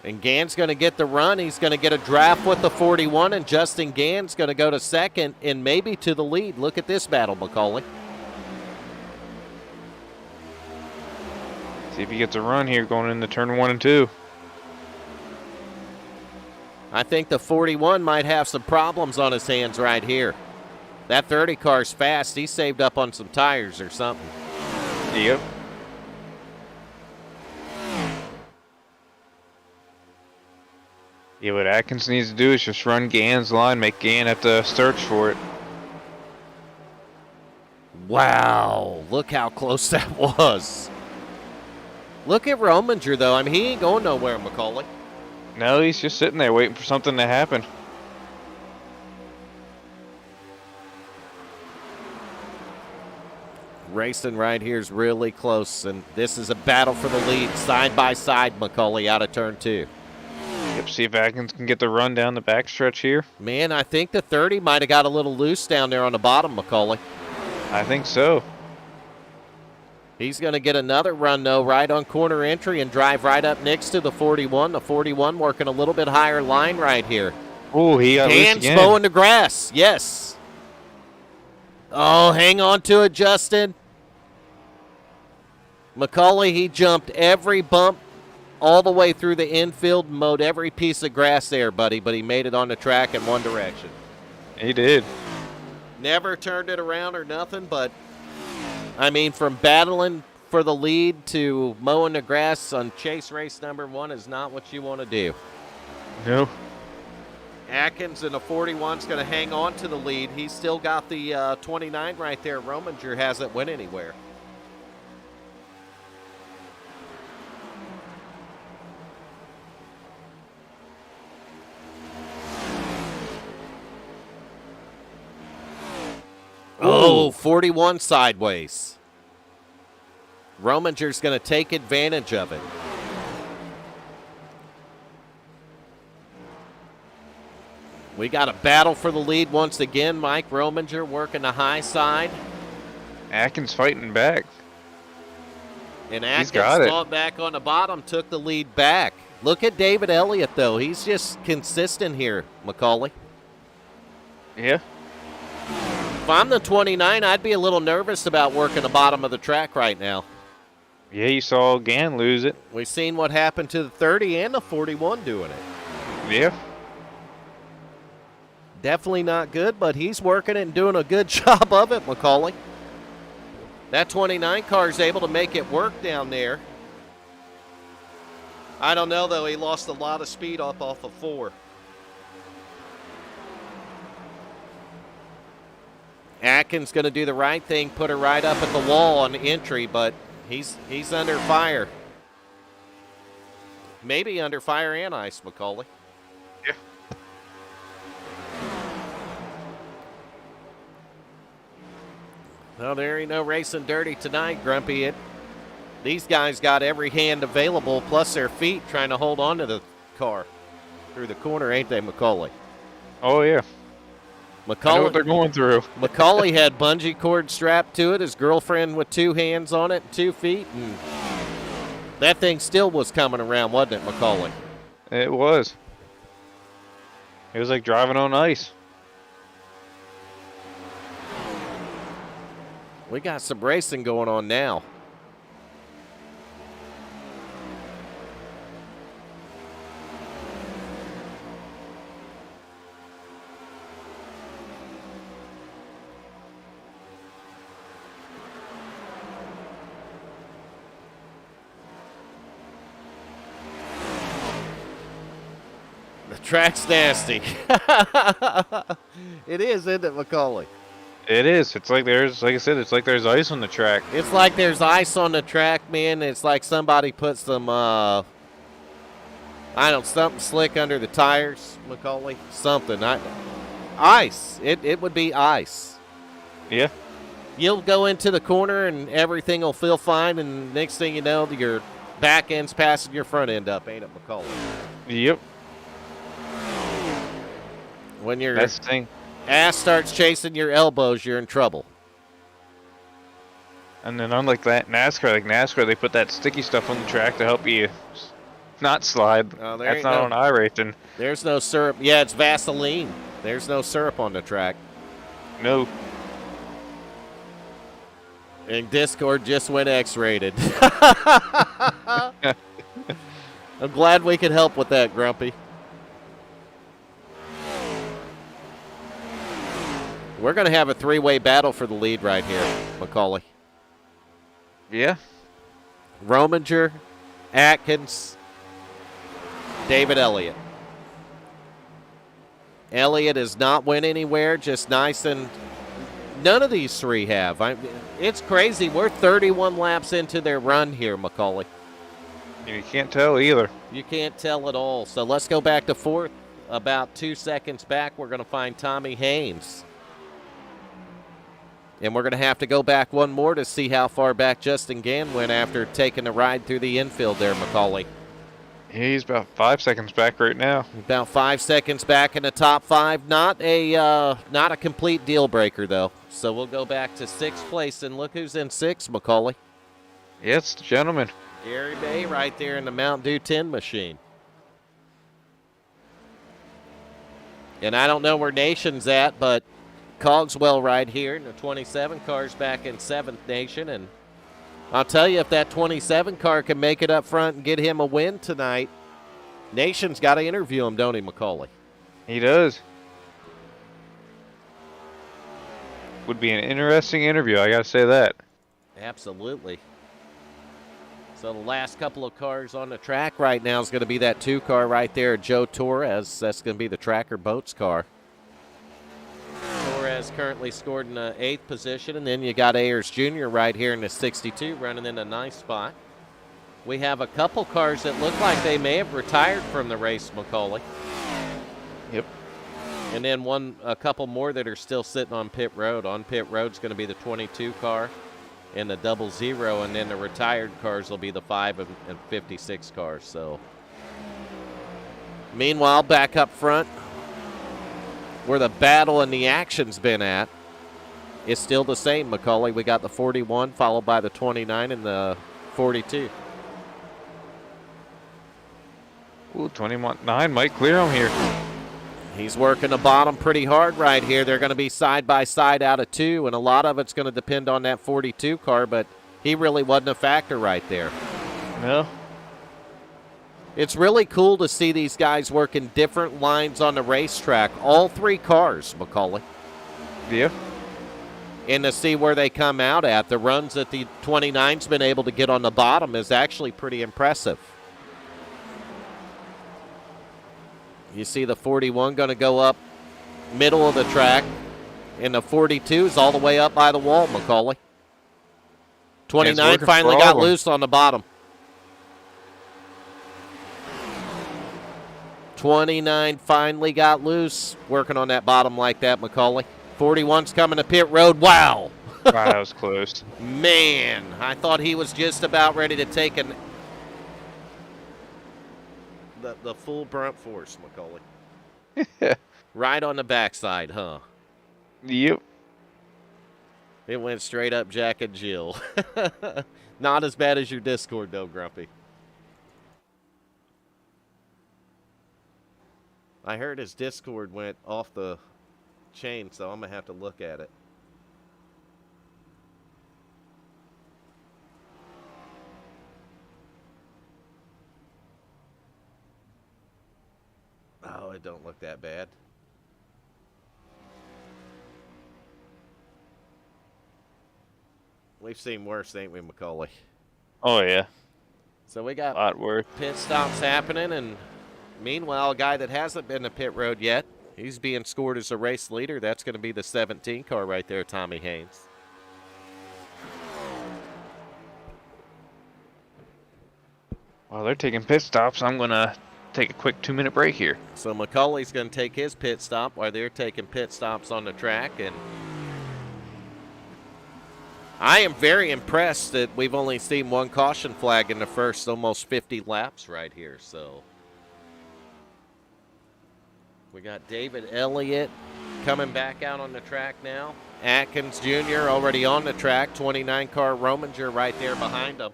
And Gann's going to get the run. He's going to get a draft with the 41, and Justin Gann's going to go to second and maybe to the lead. Look at this battle, Macaulay. See if he gets a run here going into turn 1 and 2. I think the 41 might have some problems on his hands right here. That 30 car's fast. He saved up on some tires or something. Yep. Yeah, what Atkins needs to do is just run Gann's line, make Gann have to search for it. Wow, look how close that was. Look at Rominger, though. I mean, he ain't going nowhere, Macaulay. No, he's just sitting there waiting for something to happen. Racing right here is really close, and this is a battle for the lead, side by side, Macaulay, out of turn 2. Yep, see if Atkins can get the run down the backstretch here. Man, I think the 30 might have got a little loose down there on the bottom, Macaulay. I think so. He's going to get another run, though, right on corner entry and drive right up next to the 41. The 41 working a little bit higher line right here. Oh, he got loose again. Mowing the grass, yes. Oh, hang on to it, Justin. Macaulay, he jumped every bump all the way through the infield, mowed every piece of grass there, buddy, but he made it on the track in one direction. He did. Never turned it around or nothing, but, I mean, from battling for the lead to mowing the grass on chase race number 1 is not what you want to do. No. Atkins in the 41 is going to hang on to the lead. He's still got the 29 right there. Rominger hasn't went anywhere. Oh, 41 sideways. Rominger's going to take advantage of it. We got a battle for the lead once again. Mike Rominger working the high side. Atkins fighting back. And Atkins fought back on the bottom, took the lead back. Look at David Elliott, though. He's just consistent here, Macaulay. Yeah. If I'm the 29, I'd be a little nervous about working the bottom of the track right now. Yeah, you saw Gann lose it. We've seen what happened to the 30 and the 41 doing it. Yeah. Definitely not good, but he's working it and doing a good job of it, Macaulay. That 29 car is able to make it work down there. I don't know, though. He lost a lot of speed off of 4. Atkins going to do the right thing, put her right up at the wall on the entry, but he's under fire. Maybe under fire and ice, Macaulay. Yeah. Well, there ain't no racing dirty tonight, Grumpy. These guys got every hand available, plus their feet, trying to hold on to the car through the corner, ain't they, Macaulay? Oh, yeah. I know what they're going through. Macaulay had bungee cord strapped to it, his girlfriend with 2 hands on it, 2 feet, and that thing still was coming around, wasn't it, Macaulay? It was. It was like driving on ice. We got some racing going on now. The track's nasty. It is, isn't it, Macaulay? It is. It's like there's, like I said, it's like there's ice on the track. It's like there's ice on the track, man. It's like somebody put some, I don't know, something slick under the tires, Macaulay. Something. Ice. It would be ice. Yeah. You'll go into the corner and everything will feel fine, and next thing you know, your back end's passing your front end up, ain't it, Macaulay? Yep. When your That's the thing. ass starts chasing your elbows, you're in trouble. And then unlike that NASCAR, they put that sticky stuff on the track to help you not slide. Oh, That's not on iRacing. There's no syrup. Yeah, it's Vaseline. There's no syrup on the track. No. And Discord just went X-rated. I'm glad we could help with that, Grumpy. We're going to have a 3-way battle for the lead right here, Macaulay. Yeah. Rominger, Atkins, David Elliott. Elliott has not went anywhere, just nice, and none of these 3 have. It's crazy. We're 31 laps into their run here, Macaulay. You can't tell either. You can't tell at all. So let's go back to 4th. About 2 seconds back, we're going to find Tommy Haynes. And we're going to have to go back one more to see how far back Justin Gann went after taking the ride through the infield there, Macaulay. He's about 5 seconds back right now. About 5 seconds back in the top 5. Not a complete deal breaker, though. So we'll go back to 6th place, and look who's in 6th, Macaulay. Yes, the gentleman. Gary Bay right there in the Mountain Dew 10 machine. And I don't know where Nation's at, but Cogswell right here in the 27 car's back in 7th, Nation. And I'll tell you, if that 27 car can make it up front and get him a win tonight, Nation's got to interview him, don't he, Macaulay? He does. Would be an interesting interview, I got to say that. Absolutely. So the last couple of cars on the track right now is going to be that 2 car right there, Joe Torres. That's going to be the Tracker Boats car. Torres currently scored in the 8th position, and then you got Ayers Jr. right here in the 62 running in a nice spot. We have a couple cars that look like they may have retired from the race, Macaulay. Yep. And then a couple more that are still sitting on pit road. On pit road's going to be the 22 car and the 00, and then the retired cars will be the 5 and 56 cars. So, meanwhile, back up front, where the battle and the action's been at, it's still the same, Macaulay. We got the 41 followed by the 29 and the 42. Ooh, 29 might clear him here. He's working the bottom pretty hard right here. They're going to be side by side out of 2, and a lot of it's going to depend on that 42 car, but he really wasn't a factor right there. No. It's really cool to see these guys working different lines on the racetrack. All 3 cars, Macaulay. Yeah. And to see where they come out at. The runs that the 29's been able to get on the bottom is actually pretty impressive. You see the 41 going to go up middle of the track, and the 42 is all the way up by the wall, Macaulay. 29 finally got loose on the bottom. 29 finally got loose, working on that bottom like that, Macaulay. 41's coming to pit road. Wow. Wow, that was close. Man, I thought he was just about ready to take the full brunt force, Macaulay. Right on the backside, huh? Yep. It went straight up Jack and Jill. Not as bad as your Discord, though, Grumpy. I heard his Discord went off the chain, so I'm going to have to look at it. Oh, it don't look that bad. We've seen worse, ain't we, Macaulay? Oh, yeah. So we got A lot worse. pit stops happening, and meanwhile, a guy that hasn't been to pit road yet, he's being scored as a race leader. That's going to be the 17 car right there, Tommy Haynes. While they're taking pit stops, I'm going to take a quick 2-minute break here. So Macaulay's going to take his pit stop while they're taking pit stops on the track. And I am very impressed that we've only seen one caution flag in the first almost 50 laps right here. So we got David Elliott coming back out on the track now. Atkins Jr. already on the track. 29 car Rominger right there behind him.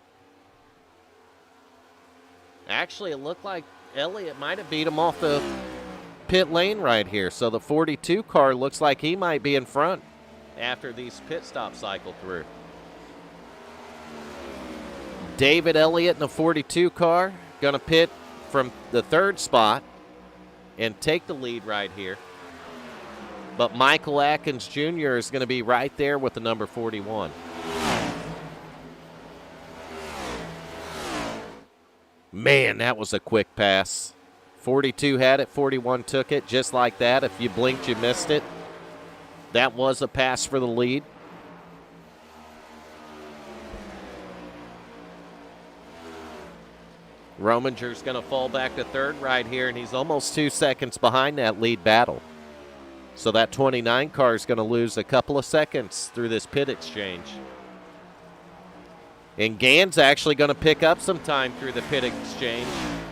Actually, it looked like Elliott might have beat him off the pit lane right here. So the 42 car looks like he might be in front after these pit stops cycle through. David Elliott in the 42 car going to pit from the third spot and take the lead right here. But Michael Atkins Jr. is going to be right there with the number 41. Man, that was a quick pass. 42 had it, 41 took it, just like that. If you blinked, you missed it. That was a pass for the lead. Rominger's going to fall back to third right here, and he's almost 2 seconds behind that lead battle. So that 29 car is going to lose a couple of seconds through this pit exchange. And Gann's actually going to pick up some time through the pit exchange.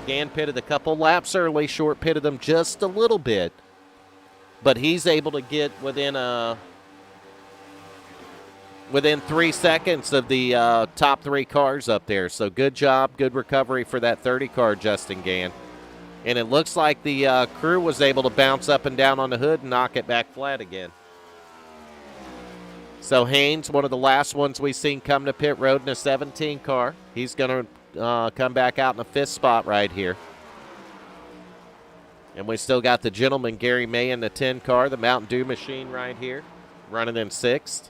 Gann pitted a couple laps early, short pitted them just a little bit. But he's able to get within 3 seconds of the top 3 cars up there. So good job, good recovery for that 30 car, Justin Gann. And it looks like the crew was able to bounce up and down on the hood and knock it back flat again. So Haynes, one of the last ones we've seen come to pit road in a 17 car. He's going to come back out in the 5th spot right here. And we still got the gentleman Gary May in the 10 car, the Mountain Dew machine right here, running in 6th.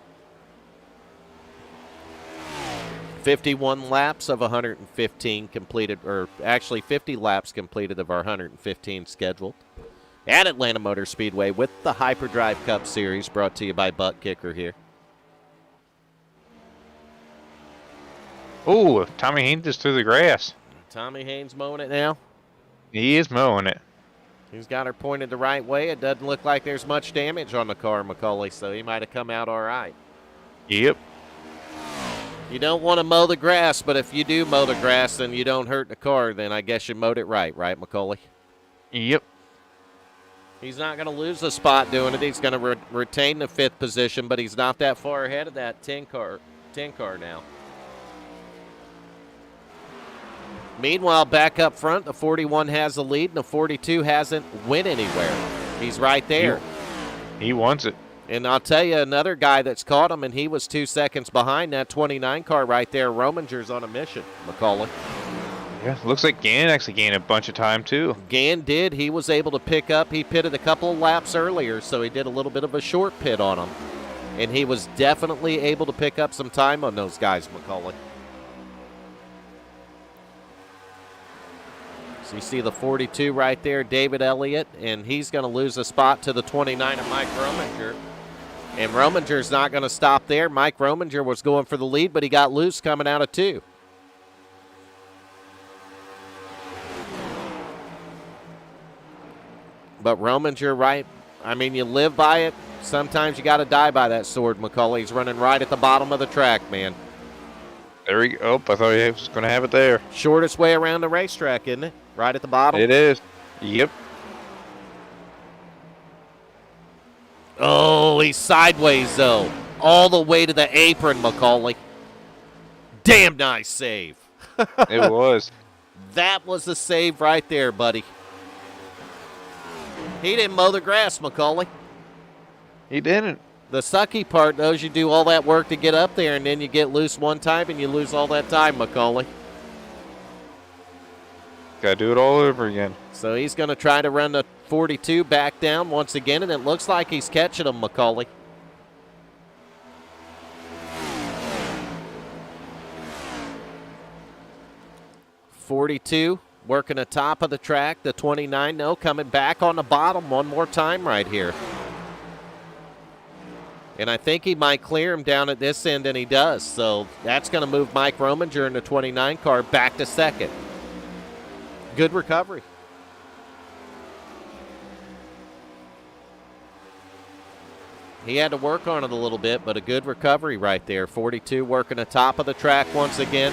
51 laps of 115 completed, or actually 50 laps completed of our 115 scheduled at Atlanta Motor Speedway with the Hyperdrive Cup Series, brought to you by Butt Kicker here. Oh, Tommy Haynes is through the grass. Tommy Haynes mowing it now. He is mowing it. He's got her pointed the right way. It doesn't look like there's much damage on the car, Macaulay, so he might have come out all right. Yep. You don't want to mow the grass, but if you do mow the grass and you don't hurt the car, then I guess you mowed it right, Macaulay? Yep. He's not going to lose a spot doing it. He's going to retain the 5th position, but he's not that far ahead of that 10 car now. Meanwhile, back up front, the 41 has the lead, and the 42 hasn't went anywhere. He's right there. He wants it. And I'll tell you, another guy that's caught him, and he was 2 seconds behind that 29 car right there. Rominger's on a mission, Macaulay. Yeah, looks like Gann actually gained a bunch of time, too. Gann did. He was able to pick up. He pitted a couple of laps earlier, so he did a little bit of a short pit on him. And he was definitely able to pick up some time on those guys, Macaulay. So you see the 42 right there, David Elliott, and he's going to lose a spot to the 29 of Mike Rominger. And Rominger's not going to stop there. Mike Rominger was going for the lead, but he got loose coming out of 2. But Rominger, right, I mean, you live by it. Sometimes you got to die by that sword, McCullough. He's running right at the bottom of the track, man. There he go. Oh, I thought he was going to have it there. Shortest way around the racetrack, isn't it? Right at the bottom. It is. Yep. Oh, he's sideways, though. All the way to the apron, McCullough. Damn nice save. It was. That was the save right there, buddy. He didn't mow the grass, McCullough. He didn't. The sucky part, though, is you do all that work to get up there, and then you get loose one time, and you lose all that time, McCullough. Got to do it all over again. So he's going to try to run the 42 back down once again, and it looks like he's catching him, McCullough. .42 working the top of the track. The 29, no, coming back on the bottom one more time right here. And I think he might clear him down at this end, and he does. So that's going to move Mike Rominger in the 29 car back to second. Good recovery. He had to work on it a little bit, but a good recovery right there. 42 working the top of the track once again.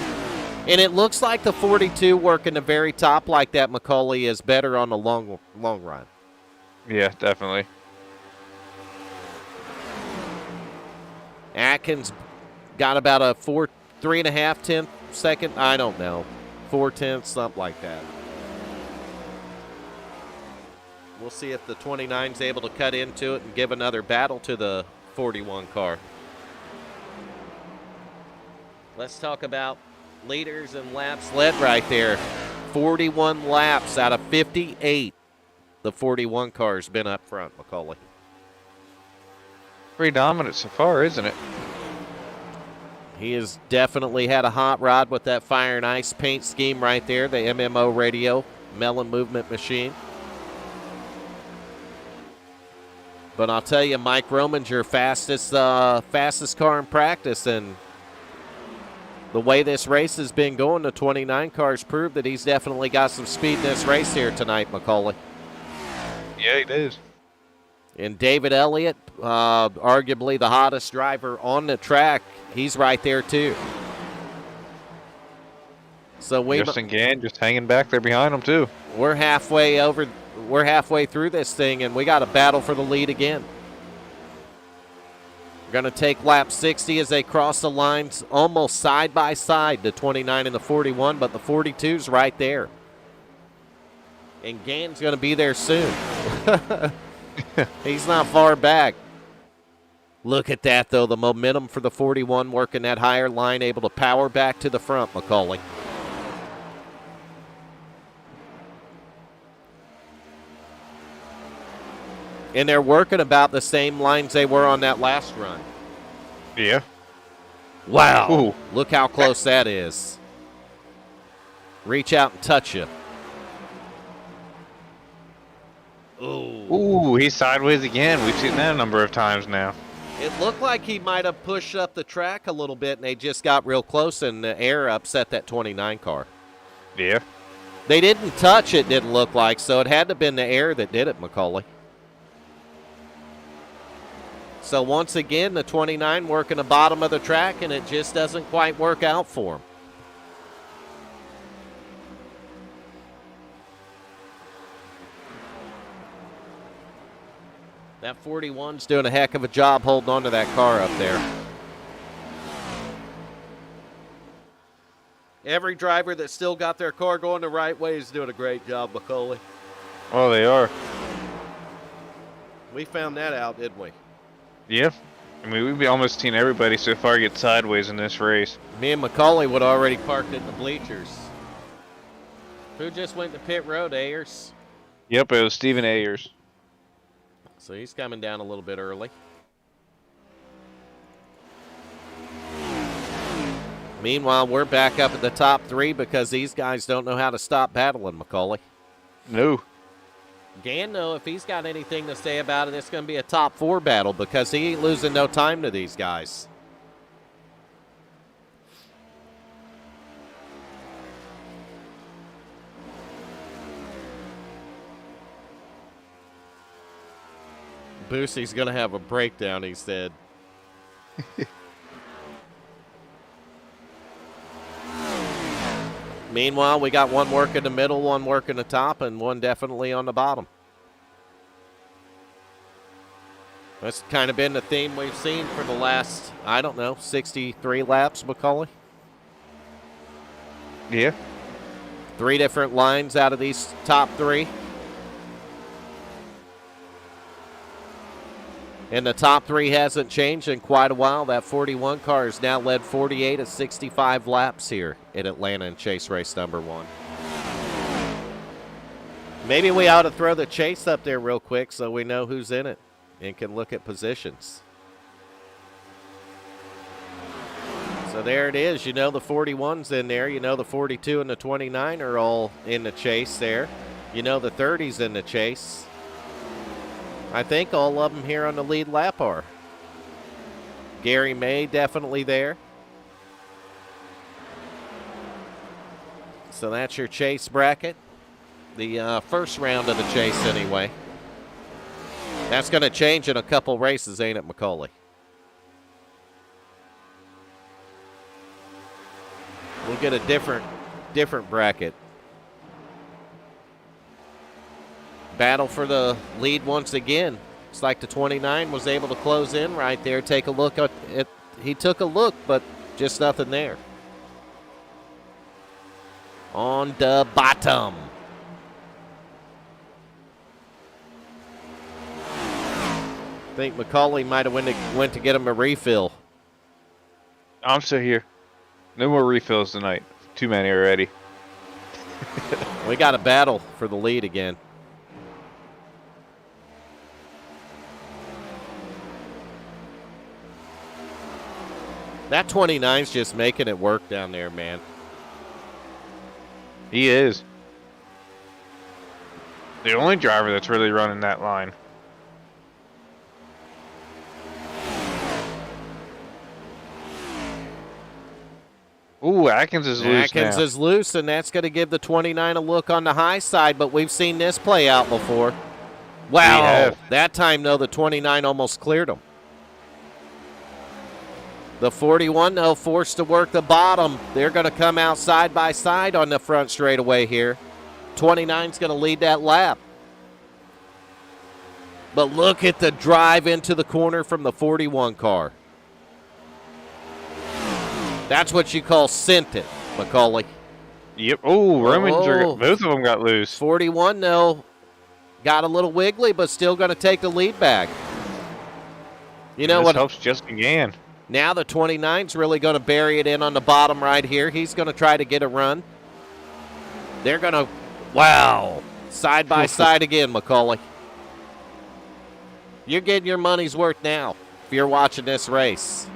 And it looks like the 42 working the very top like that, McCullough, is better on the long run. Yeah, definitely. Atkins got about a 3.5 tenth second. I don't know. 4 tenths, something like that. We'll see if the 29's able to cut into it and give another battle to the 41 car. Let's talk about leaders and laps led right there. 41 laps out of 58. The 41 car's been up front, McCullough. Pretty dominant so far, isn't it? He has definitely had a hot rod with that fire and ice paint scheme right there, the MMO radio, melon movement machine. But I'll tell you, Mike Rominger, fastest car in practice, and the way this race has been going, the 29 cars prove that he's definitely got some speed in this race here tonight, McCullough. Yeah, he does. And David Elliott, arguably the hottest driver on the track, he's right there too. So Justin Gann just hanging back there behind him too. We're halfway through this thing, and we got a battle for the lead again. We're going to take lap 60 as they cross the lines almost side by side, the 29 and the 41, but the 42's right there. And Gann's going to be there soon. He's not far back. Look at that, though. The momentum for the 41 working that higher line, able to power back to the front, McCullough. And they're working about the same lines they were on that last run. Yeah. Wow. Ooh. Look how close that is. Reach out and touch you. Ooh. Ooh, he's sideways again. We've seen that a number of times now. It looked like he might have pushed up the track a little bit, and they just got real close, and the air upset that 29 car. Yeah. They didn't touch it, didn't look like, so it had to have been the air that did it, McCullough. So once again, the 29 working the bottom of the track, and it just doesn't quite work out for him. That 41's doing a heck of a job holding on to that car up there. Every driver that still got their car going the right way is doing a great job, McCullough. Oh, they are. We found that out, didn't we? Yeah. I mean, we've almost seen everybody so far get sideways in this race. Me and McCullough would already parked in the bleachers. Who just went to pit road, Ayers? Yep, it was Stephen Ayers. So he's coming down a little bit early. Meanwhile, we're back up at the top three because these guys don't know how to stop battling, McCullough. No. Gann, though, if he's got anything to say about it, it's going to be a top four battle because he ain't losing no time to these guys. Boosie's going to have a breakdown, he said. Meanwhile, we got one working the middle, one working the top, and one definitely on the bottom. That's kind of been the theme we've seen for the last, I don't know, 63 laps, Macaulay. Yeah. 3 different lines out of these top 3. And the top 3 hasn't changed in quite a while. That 41 car has now led 48 of 65 laps here at Atlanta in Chase Race number 1. Maybe we ought to throw the chase up there real quick so we know who's in it and can look at positions. So there it is. You know the 41's in there. You know the 42 and the 29 are all in the chase there. You know the 30's in the chase. I think all of them here on the lead lap are. Gary May definitely there. So that's your chase bracket. The first round of the chase anyway. That's going to change in a couple races, ain't it, Macaulay? We'll get a different bracket. Battle for the lead once again. It's like the 29 was able to close in right there. Take a look at it. He took a look, but just nothing there. On the bottom. I think Macaulay might have went to get him a refill. I'm still here. No more refills tonight. Too many already. We got a battle for the lead again. That 29's just making it work down there, man. He is. The only driver that's really running that line. Ooh, Atkins is loose Atkins now. is loose, and that's going to give the 29 a look on the high side, but we've seen this play out before. Wow. That time, though, the 29 almost cleared him. The 41, though, forced to work the bottom. They're going to come out side by side on the front straightaway here. 29's going to lead that lap. But look at the drive into the corner from the 41 car. That's what you call sent it, Macaulay. Yep. Oh, both of them got loose. 41, though, got a little wiggly, but still going to take the lead back. You know what? Helps Justin Gann. Now the 29's really going to bury it in on the bottom right here. He's going to try to get a run. They're going to, wow, side by side again, Macaulay. You're getting your money's worth now if you're watching this race.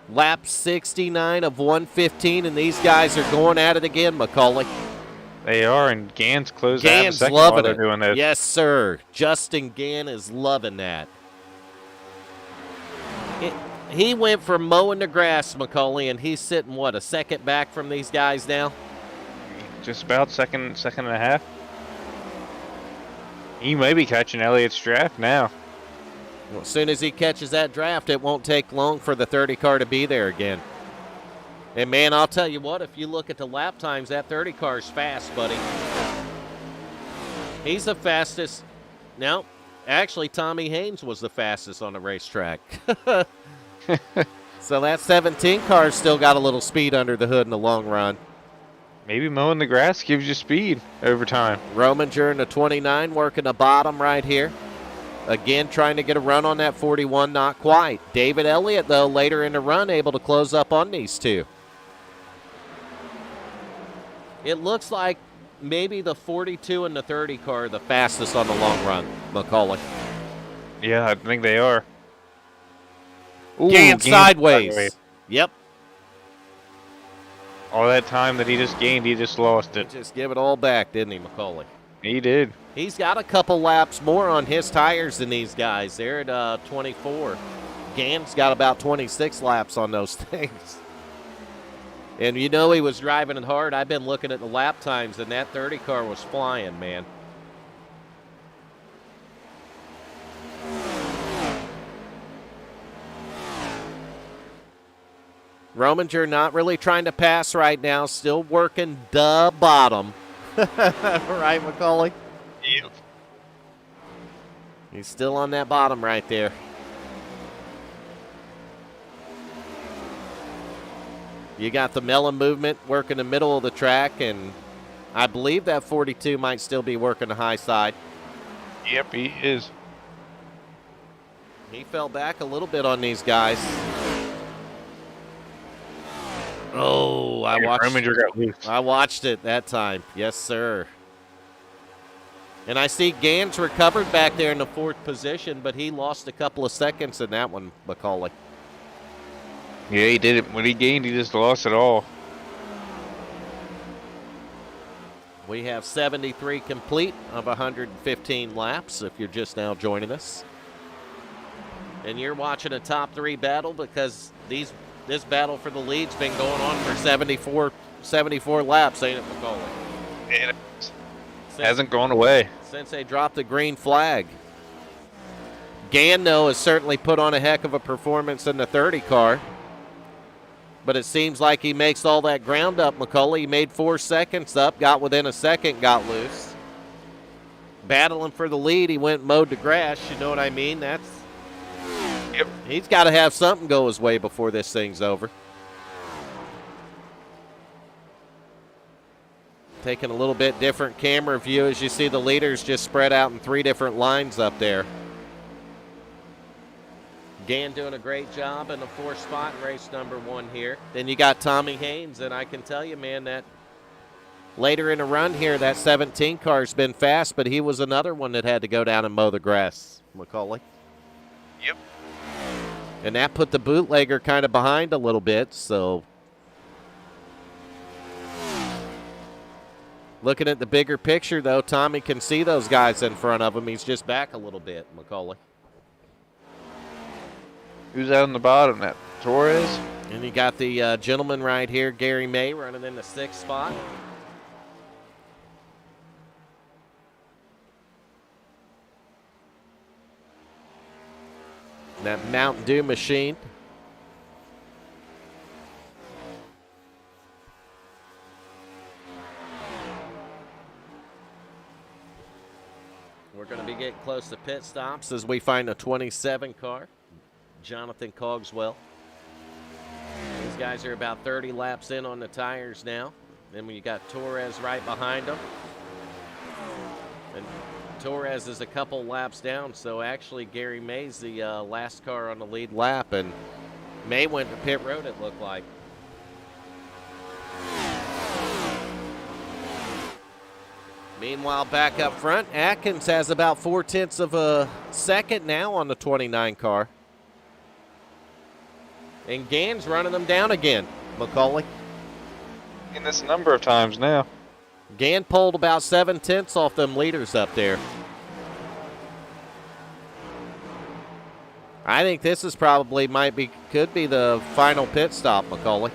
Lap 69 of 115, and these guys are going at it again, Macaulay. They are, and Gann's closing out the Gann's second loving while it. they're doing this. Yes, sir. Justin Gann is loving that. He went from mowing the grass, Macaulay, and he's sitting, what, a second back from these guys now? Just about second and a half. He may be catching Elliott's draft now. Well, as soon as he catches that draft, it won't take long for the 30 car to be there again. And, man, I'll tell you what, if you look at the lap times, that 30 car is fast, buddy. He's the fastest. No, actually, Tommy Haynes was the fastest on the racetrack. So that 17 car's still got a little speed under the hood in the long run. Maybe mowing the grass gives you speed over time. Rominger in the 29 working the bottom right here. Again, trying to get a run on that 41, not quite. David Elliott, though, later in the run, able to close up on these two. It looks like maybe the 42 and the 30 car are the fastest on the long run, Macaulay. Yeah, I think they are. Ooh, Gann sideways. Yep. All that time that he just gained, he just lost it. Just give it all back, didn't he, Macaulay? He did. He's got a couple laps more on his tires than these guys. They're at 24. Gann's got about 26 laps on those things. And you know he was driving it hard. I've been looking at the lap times, and that 30 car was flying, man. Rominger not really trying to pass right now. Still working the bottom. Right, Macaulay? Yep. He's still on that bottom right there. You got the melon movement working the middle of the track, and I believe that 42 might still be working the high side. Yep, he is. He fell back a little bit on these guys. Oh, Rominger got loose. I watched it that time. Yes, sir. And I see Gans recovered back there in the 4th position, but he lost a couple of seconds in that one, Macaulay. Yeah, he did it. When he gained, he just lost it all. We have 73 complete of 115 laps, if you're just now joining us. And you're watching a top 3 battle because this battle for the lead's been going on for 74 laps, ain't it, Macaulay? It hasn't gone away. Since they dropped the green flag. Gano has certainly put on a heck of a performance in the 30 car. But it seems like he makes all that ground up, Macaulay. He made 4 seconds up, got within a second, got loose. Battling for the lead, he went and mowed the grass, you know what I mean? Yep. He's got to have something go his way before this thing's over. Taking a little bit different camera view as you see the leaders just spread out in 3 different lines up there. Gann doing a great job in the 4th spot in race number 1 here. Then you got Tommy Haynes, and I can tell you, man, that later in the run here, that 17 car's been fast, but he was another one that had to go down and mow the grass, Macaulay. Yep. And that put the bootlegger kind of behind a little bit, so. Looking at the bigger picture, though, Tommy can see those guys in front of him. He's just back a little bit, Macaulay. Who's out on the bottom? That Torres? And you got the gentleman right here, Gary May, running in the 6th spot. That Mountain Dew machine. We're going to be getting close to pit stops as we find a 27 car. Jonathan Cogswell. These guys are about 30 laps in on the tires now. Then we got Torres right behind them. And Torres is a couple laps down, so actually Gary May's the last car on the lead lap, and May went to pit road, it looked like. Meanwhile, back up front, Atkins has about 0.4 of a second now on the 29 car. And Gann's running them down again, Macaulay. In this number of times now. Gann pulled about 0.7 off them leaders up there. I think this is probably could be the final pit stop, Macaulay.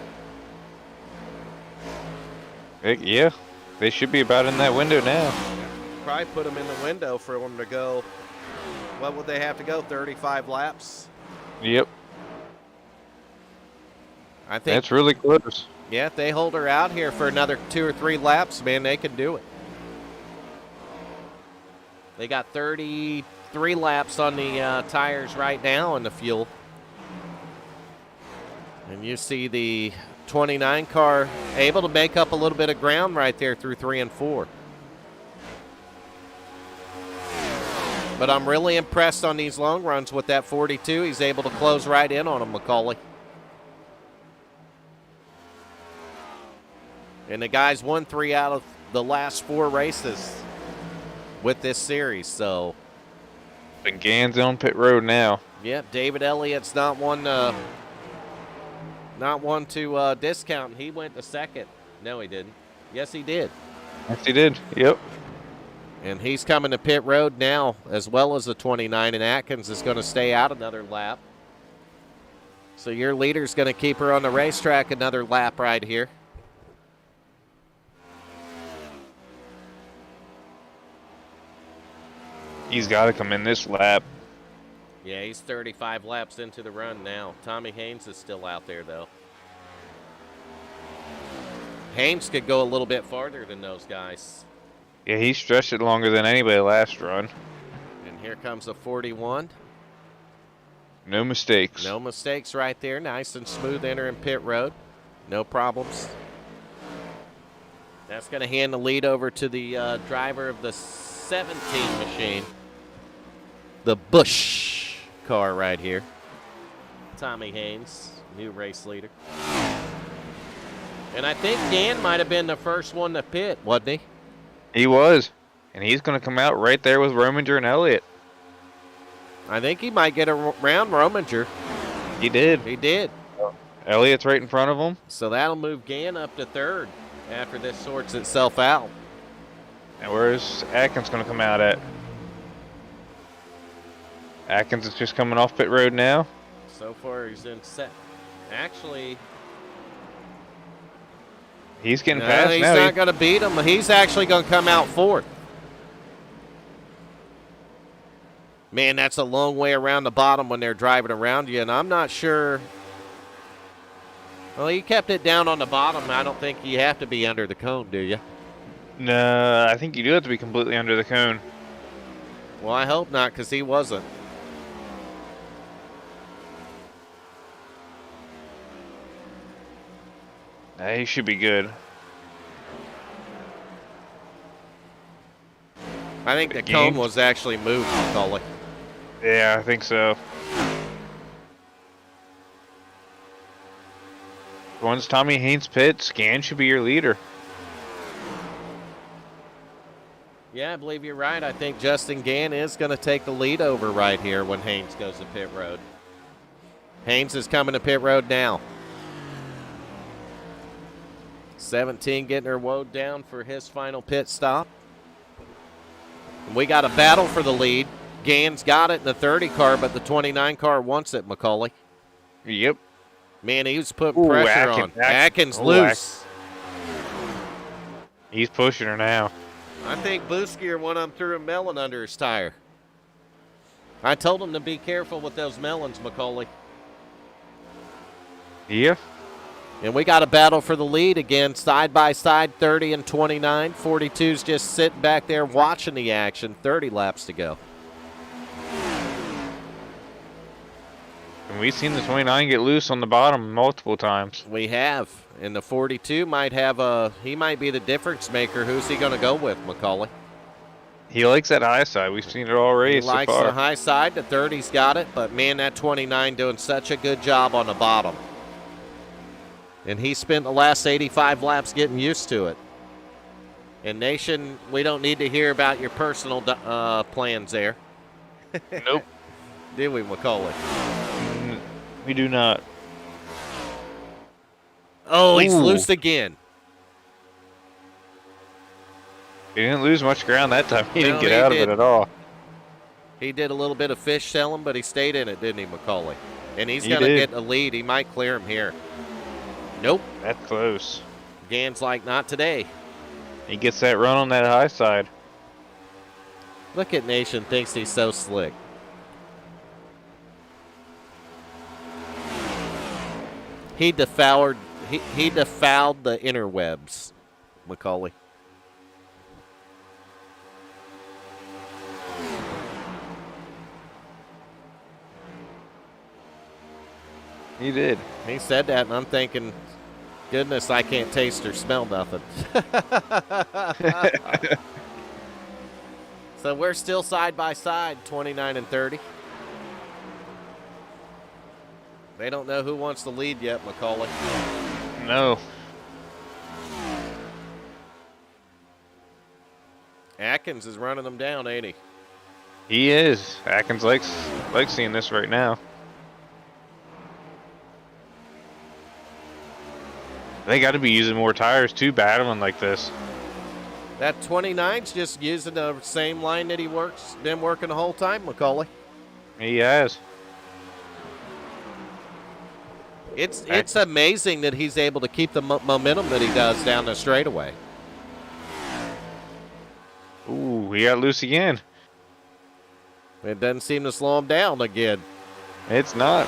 Heck yeah. They should be about in that window now. Probably put them in the window for them to go. What would they have to go? 35 laps? Yep. I think that's really close. Yeah, if they hold her out here for another 2 or 3 laps, man, they can do it. They got 33 laps on the tires right now and the fuel. And you see the 29 car able to make up a little bit of ground right there through 3 and 4. But I'm really impressed on these long runs with that 42. He's able to close right in on him, Macaulay. And the guy's won 3 out of the last 4 races with this series, so. And Gann's on pit road now. Yep, David Elliott's not one to discount. He went to 2nd. No, he didn't. Yes, he did. Yes, he did. Yep. And he's coming to pit road now as well as the 29, and Atkins is going to stay out another lap. So your leader's going to keep her on the racetrack another lap right here. He's got to come in this lap. Yeah, he's 35 laps into the run now. Tommy Haynes is still out there, though. Haynes could go a little bit farther than those guys. Yeah, he stretched it longer than anybody last run. And here comes a 41. No mistakes. No mistakes right there. Nice and smooth entering pit road. No problems. That's going to hand the lead over to the driver of the 17 machine. The Busch car right here. Tommy Haynes, new race leader. And I think Dan might have been the first one to pit, wasn't he? He was. And he's going to come out right there with Rominger and Elliott. I think he might get around Rominger. He did. He did. Elliott's right in front of him. So that'll move Gann up to third after this sorts itself out. And where's Atkins going to come out at? Atkins is just coming off pit road now. So far, he's in set. Actually, he's getting no, past he's now. not going to beat him. He's actually going to come out fourth. Man, that's a long way around the bottom when they're driving around you, and I'm not sure. Well, you kept it down on the bottom. I don't think you have to be under the cone, do you? No, I think you do have to be completely under the cone. Well, I hope not, because he wasn't. He should be good. I think the cone was actually moved, Macaulay. Yeah, I think so. Once Tommy Haynes pits, Gann should be your leader. Yeah, I believe you're right. I think Justin Gann is going to take the lead over right here when Haynes goes to pit road. Haynes is coming to pit road now. 17 getting her woed down for his final pit stop. And we got a battle for the lead. Gann's got it in the 30 car, but the 29 car wants it, Macaulay. Yep. Man, he was putting pressure on. Atkins loose. He's pushing her now. I think Booskeer went on through a melon under his tire. I told him to be careful with those melons, Macaulay. Yeah. And we got a battle for the lead again, side by side, 30 and 29. 42's just sitting back there watching the action, 30 laps to go. And we've seen the 29 get loose on the bottom multiple times. We have. And the 42 might have he might be the difference maker. Who's he going to go with, Macaulay? He likes that high side. We've seen it all race so far. He likes the high side. The 30's got it. But, man, that 29 doing such a good job on the bottom. And he spent the last 85 laps getting used to it. And, Nation, we don't need to hear about your personal plans there. Nope. Do we, Macaulay? We do not. Oh, he's loose again. He didn't lose much ground that time. He didn't get out of it at all. He did a little bit of fish selling, but he stayed in it, didn't he, Macaulay? And he's going to get a lead. He might clear him here. Nope. That's close. Gann's like, not today. He gets that run on that high side. Look at Nation, thinks he's so slick. He defouled the interwebs, Macaulay. He did. He said that, and I'm thinking, goodness, I can't taste or smell nothing. So we're still side by side, 29 and 30. They don't know who wants the lead yet, Macaulay. No. Atkins is running them down, ain't he? He is. Atkins likes seeing this right now. They got to be using more tires too, battling like this. That 29's just using the same line that been working the whole time, Macaulay. He has. It's amazing that he's able to keep the momentum that he does down the straightaway. Ooh, he got loose again. It doesn't seem to slow him down again. It's not.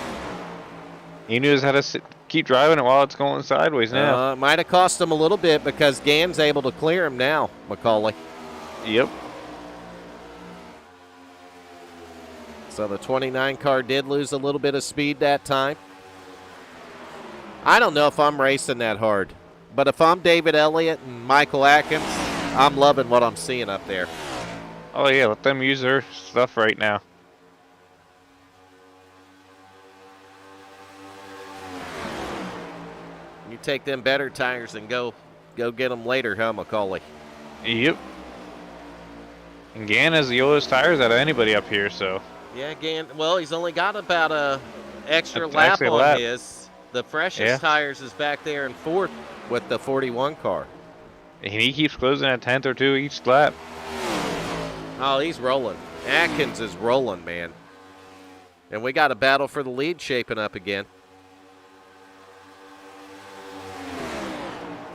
He knows how to keep driving it while it's going sideways now. It might have cost him a little bit because Gann's able to clear him now, Macaulay. Yep. So the 29 car did lose a little bit of speed that time. I don't know if I'm racing that hard, but if I'm David Elliott and Michael Atkins, I'm loving what I'm seeing up there. Oh, yeah, let them use their stuff right now. You take them better tires and go get them later, huh, Macaulay? Yep. And Gann has the oldest tires out of anybody up here, so. Yeah, Gann, well, he's only got about a extra lap on his. The freshest tires is back there in fourth with the 41 car. And he keeps closing a 10th or 2 each lap. Oh, he's rolling. Atkins is rolling, man. And we got a battle for the lead shaping up again.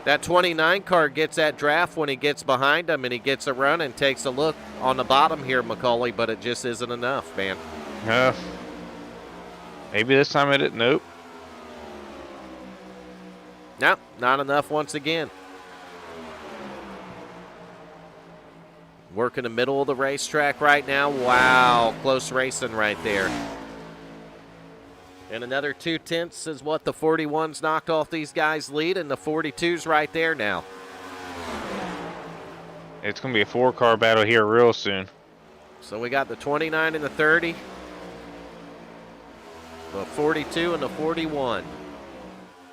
That 29 car gets that draft when he gets behind him and he gets a run and takes a look on the bottom here, Macaulay, but it just isn't enough, man. Maybe this time it didn't. Nope. Nope, not enough once again. Working the middle of the racetrack right now. Wow, close racing right there. And another 2/10 is what the 41's knocked off these guys' lead, and the 42's right there now. It's going to be a 4-car battle here real soon. So we got the 29 and the 30, the 42 and the 41.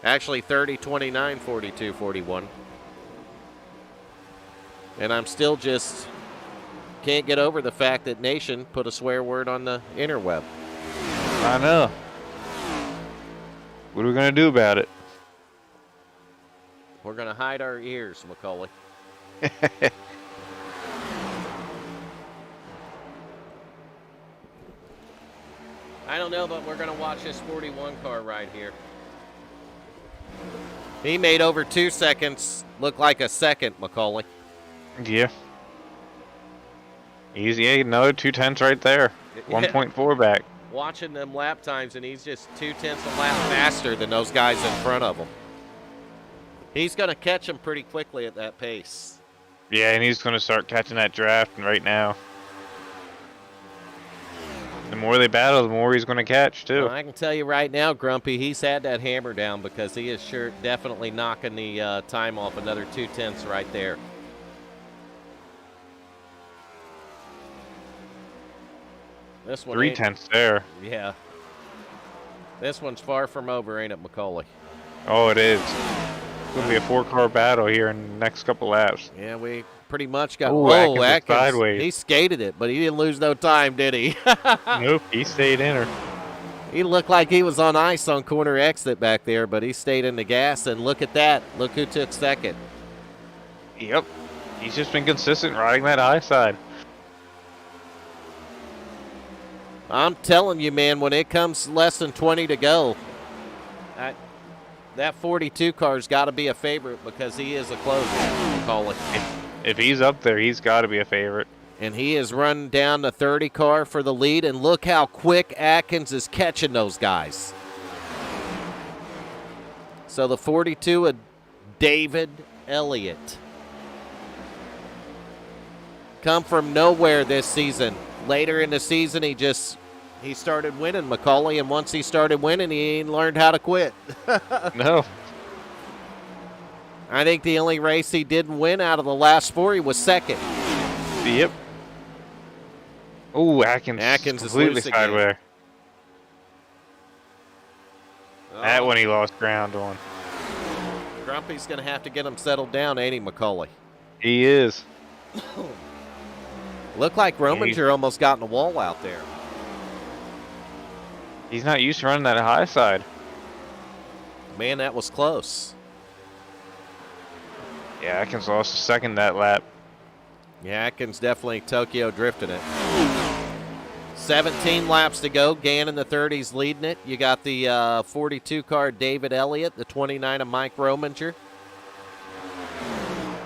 Actually, 30, 29, 42, 41. And I'm still just can't get over the fact that Nation put a swear word on the interweb. I know. What are we going to do about it? We're going to hide our ears, Macaulay. I don't know, but we're going to watch this 41 car right here. He made over 2 seconds look like a second, Macaulay. Yeah. Easy, another 2/10 right there. 1.4 back. Watching them lap times, and he's just 2/10 a lap faster than those guys in front of him. He's going to catch them pretty quickly at that pace. Yeah, and he's going to start catching that draft right now. The more they battle, the more he's going to catch, too. Well, I can tell you right now, Grumpy, he's had that hammer down because he is sure definitely knocking the time off another 2/10 right there. This one 3/10 there. Yeah. This one's far from over, ain't it, Macaulay? Oh, it is. It's going to be a 4-car battle here in the next couple laps. Yeah, we pretty much got. Ooh, Atkins sideways. He skated it, but he didn't lose no time, did he? Nope, he stayed in her. He looked like he was on ice on corner exit back there, but he stayed in the gas, and look at that. Look who took second. Yep. He's just been consistent riding that high side. I'm telling you, man, when it comes less than 20 to go, that 42 car's got to be a favorite because he is a closer, Macaulay. If he's up there, he's got to be a favorite. And he has run down the 30 car for the lead, and look how quick Atkins is catching those guys. So the 42 of David Elliott. Come from nowhere this season. Later in the season, he started winning, Macaulay, and once he started winning, he learned how to quit. No. I think the only race he didn't win out of the last 4, he was second. Yep. Oh, Atkins is completely loose sideways. again. That one he lost ground on. Grumpy's going to have to get him settled down, ain't he, Macaulay? He is. Looked like Rominger almost got in the wall out there. He's not used to running that high side. Man, that was close. Yeah, Atkins lost a second that lap. Yeah, Atkins definitely Tokyo drifting it. 17 laps to go. Gann in the 30s leading it. You got the 42 car David Elliott, the 29 of Mike Rominger.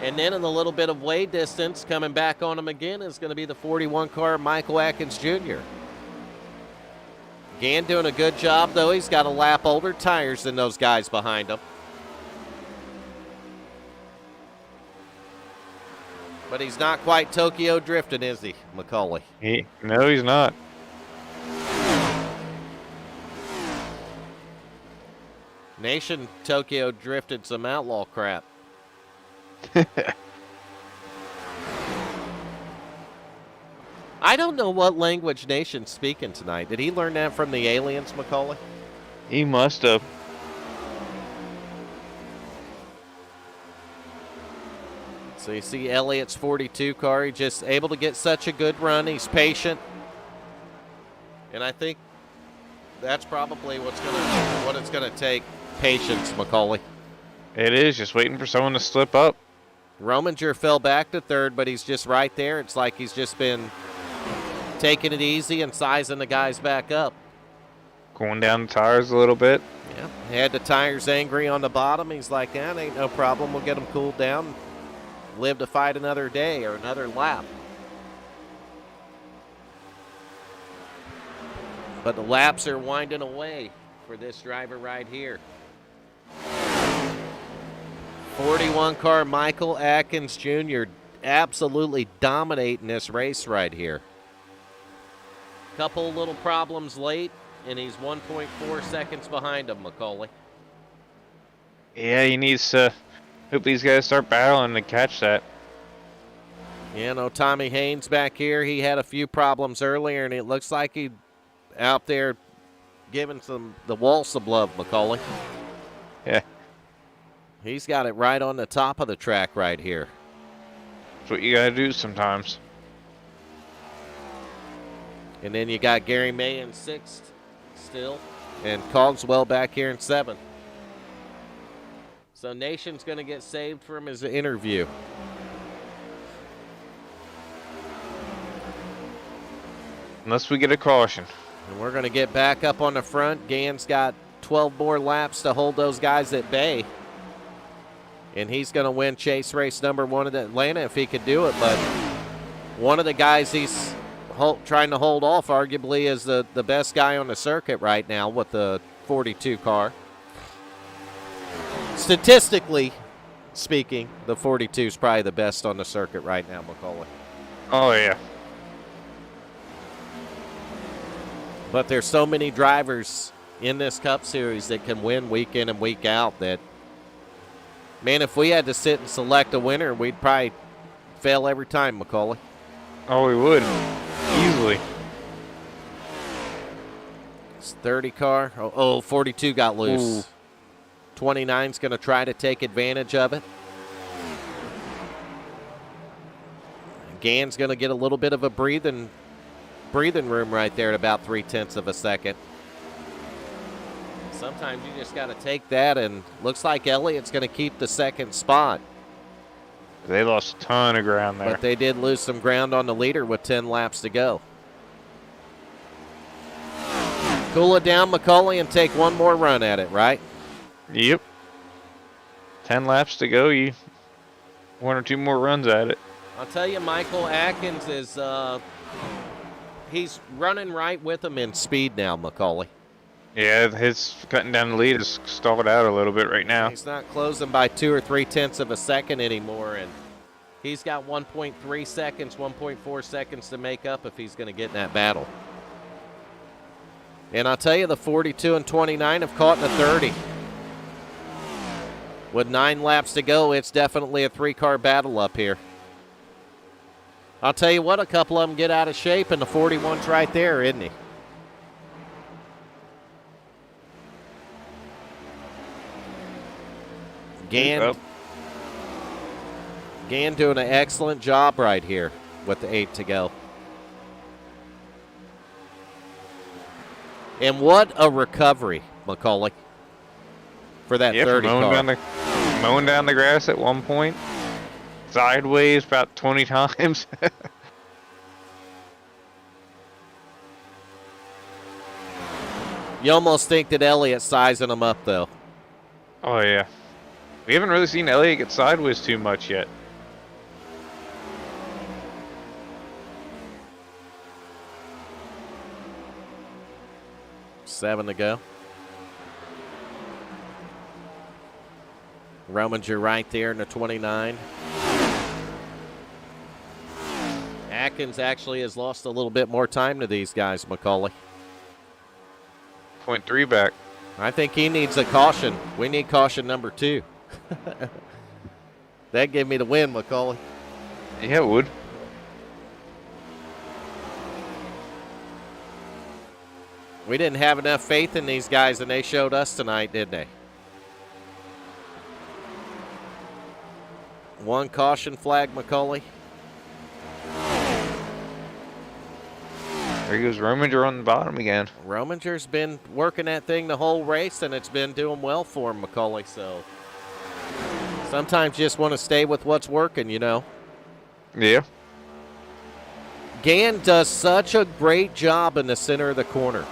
And then in a little bit of way distance, coming back on him again, is going to be the 41 car Michael Atkins Jr. Gann doing a good job, though. He's got a lap older tires than those guys behind him. But he's not quite Tokyo drifting, is he, McCauley? No, he's not. Nation Tokyo drifted some outlaw crap. I don't know what language Nation's speaking tonight. Did he learn that from the aliens, McCauley? He must have. So you see Elliott's 42 car. He's just able to get such a good run. He's patient. And I think that's probably what it's gonna take. Patience, McCauley. It is, just waiting for someone to slip up. Rominger fell back to third, but he's just right there. It's like he's just been taking it easy and sizing the guys back up. Going down the tires a little bit. Yeah, he had the tires angry on the bottom. He's like, that ain't no problem. We'll get them cooled down. Live to fight another day or another lap. But the laps are winding away for this driver right here. 41 car Michael Atkins Jr. absolutely dominating this race right here. Couple little problems late, and he's 1.4 seconds behind him, McCauley. Yeah, he needs to. Hope these guys start battling to catch that. You know, Tommy Haynes back here, he had a few problems earlier, and it looks like he out there giving the wall some love, McCauley. Yeah. He's got it right on the top of the track right here. That's what you gotta do sometimes. And then you got Gary May in 6th still, and Cogswell back here in 7th. So Nation's going to get saved from his interview. Unless we get a caution. And we're going to get back up on the front. Gann's got 12 more laps to hold those guys at bay. And he's going to win chase race number 1 at Atlanta if he could do it. But one of the guys he's trying to hold off arguably is the best guy on the circuit right now with the 42 car. Statistically speaking, the 42 is probably the best on the circuit right now, McCauley. Oh, yeah. But there's so many drivers in this Cup Series that can win week in and week out that, man, if we had to sit and select a winner, we'd probably fail every time, McCauley. Oh, we would. Easily. It's 30 car. 42 got loose. Ooh. 29's going to try to take advantage of it. Gann's going to get a little bit of a breathing room right there at about 0.3 of a second. Sometimes you just got to take that, and looks like Elliott's going to keep the 2nd spot. They lost a ton of ground there. But they did lose some ground on the leader with 10 laps to go. Cool it down, McCauley, and take one more run at it, right? Yep. 10 laps to go. You 1 or 2 more runs at it. I'll tell you, Michael Atkins is he's running right with him in speed now, McCauley. Yeah, his cutting down the lead is stalled out a little bit right now. He's not closing by 2 or 0.3 of a second anymore, and he's got 1.3 seconds, 1.4 seconds to make up if he's going to get in that battle. And I'll tell you, the 42 and 29 have caught in the 30. With 9 laps to go, it's definitely a 3-car battle up here. I'll tell you what, a couple of them get out of shape, and the 41's right there, isn't he? Gann doing an excellent job right here with the 8 to go. And what a recovery, McCauley, for that 30 car. Mowing down the grass at one point. Sideways about 20 times. You almost think that Elliott's sizing him up, though. Oh, yeah. We haven't really seen Elliott get sideways too much yet. 7 to go. Rominger right there in the 29. Atkins actually has lost a little bit more time to these guys, McCauley. 0.3 back. I think he needs a caution. We need caution number 2. That'd give me the win, McCauley. Yeah, it would. We didn't have enough faith in these guys, and they showed us tonight, didn't they? One caution flag, McCauley. There goes Rominger on the bottom again. Rominger's been working that thing the whole race, and it's been doing well for him, McCauley. So sometimes you just want to stay with what's working, you know. Yeah. Gann does such a great job in the center of the corner.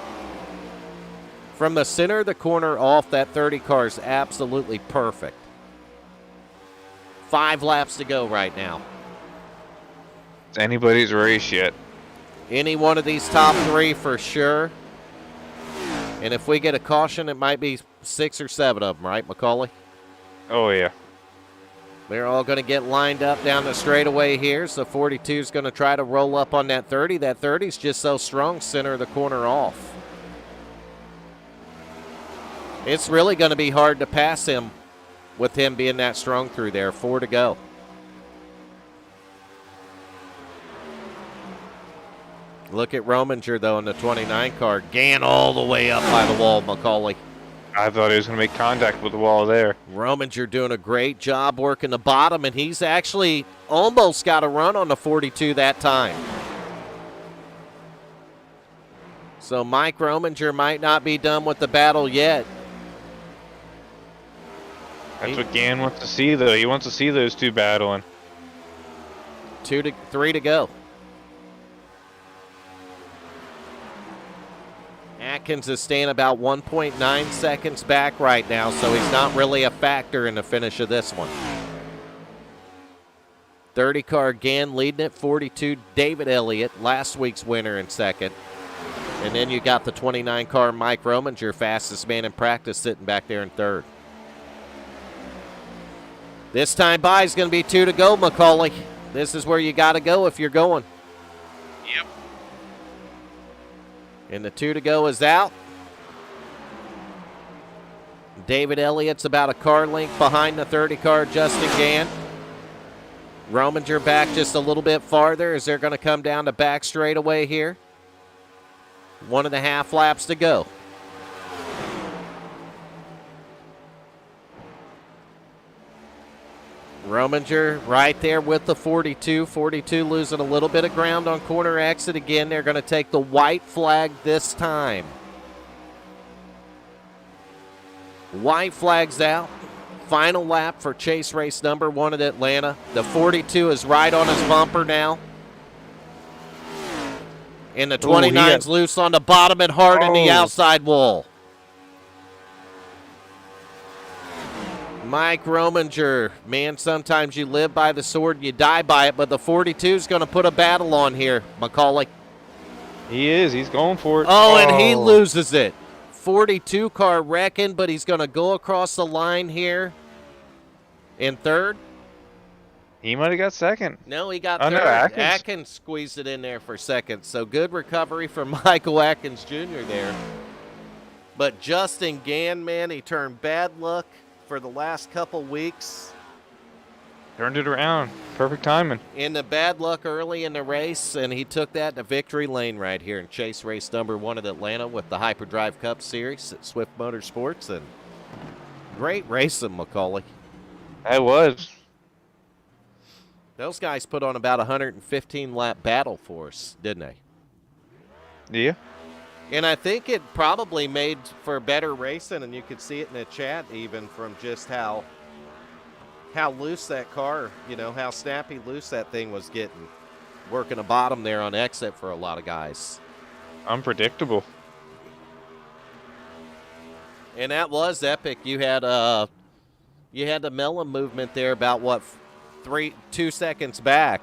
From the center of the corner off, that 30 car is absolutely perfect. 5 laps to go right now. It's anybody's race yet. Any one of these top 3 for sure. And if we get a caution, it might be 6 or 7 of them, right, McCauley? Oh, yeah. They're all going to get lined up down the straightaway here. So 42 is going to try to roll up on that 30. That 30 is just so strong, center of the corner off. It's really going to be hard to pass him with him being that strong through there. 4 to go. Look at Rominger, though, in the 29 car. Gann all the way up by the wall, McCauley. I thought he was going to make contact with the wall there. Rominger doing a great job working the bottom, and he's actually almost got a run on the 42 that time. So Mike Rominger might not be done with the battle yet. That's what Gann wants to see, though. He wants to see those 2 battling. 3 to go. Atkins is staying about 1.9 seconds back right now, so he's not really a factor in the finish of this one. 30 car Gann leading it, 42 David Elliott, last week's winner in second. And then you got the 29 car Mike Rominger, fastest man in practice, sitting back there in third. This time by is going to be 2 to go, McCauley. This is where you got to go if you're going. Yep. And the 2 to go is out. David Elliott's about a car length behind the 30 car Justin Gann. Rominger back just a little bit farther as they're going to come down the back straightaway here. 1.5 laps to go. Rominger right there with the 42. 42 losing a little bit of ground on corner exit again. They're going to take the white flag this time. White flag's out. Final lap for chase race number 1 at Atlanta. The 42 is right on his bumper now. And the 29's loose on the bottom and hard in the outside wall. Mike Rominger, man, sometimes you live by the sword and you die by it, but the 42 is going to put a battle on here, McCauley. He is. He's going for it. Oh, and he loses it. 42 car wrecking, but he's going to go across the line here in third. He might have got second. No, he got third. No, Atkins squeezed it in there for second. So good recovery from Michael Atkins Jr. there. But Justin Gann, man, he turned bad luck for the last couple weeks. Turned it around. Perfect timing. In the bad luck early in the race, and he took that to victory lane right here in chase race number 1 at Atlanta with the Hyperdrive Cup Series at Swift Motorsports. And great racing, McCauley. That was. Those guys put on about a 115-lap battle for us, didn't they? Yeah. And I think it probably made for better racing, and you could see it in the chat even from just how loose that car, you know, how snappy loose that thing was getting. Working the bottom there on exit for a lot of guys. Unpredictable. And that was epic. You had the melon movement there about, what, 2 seconds back.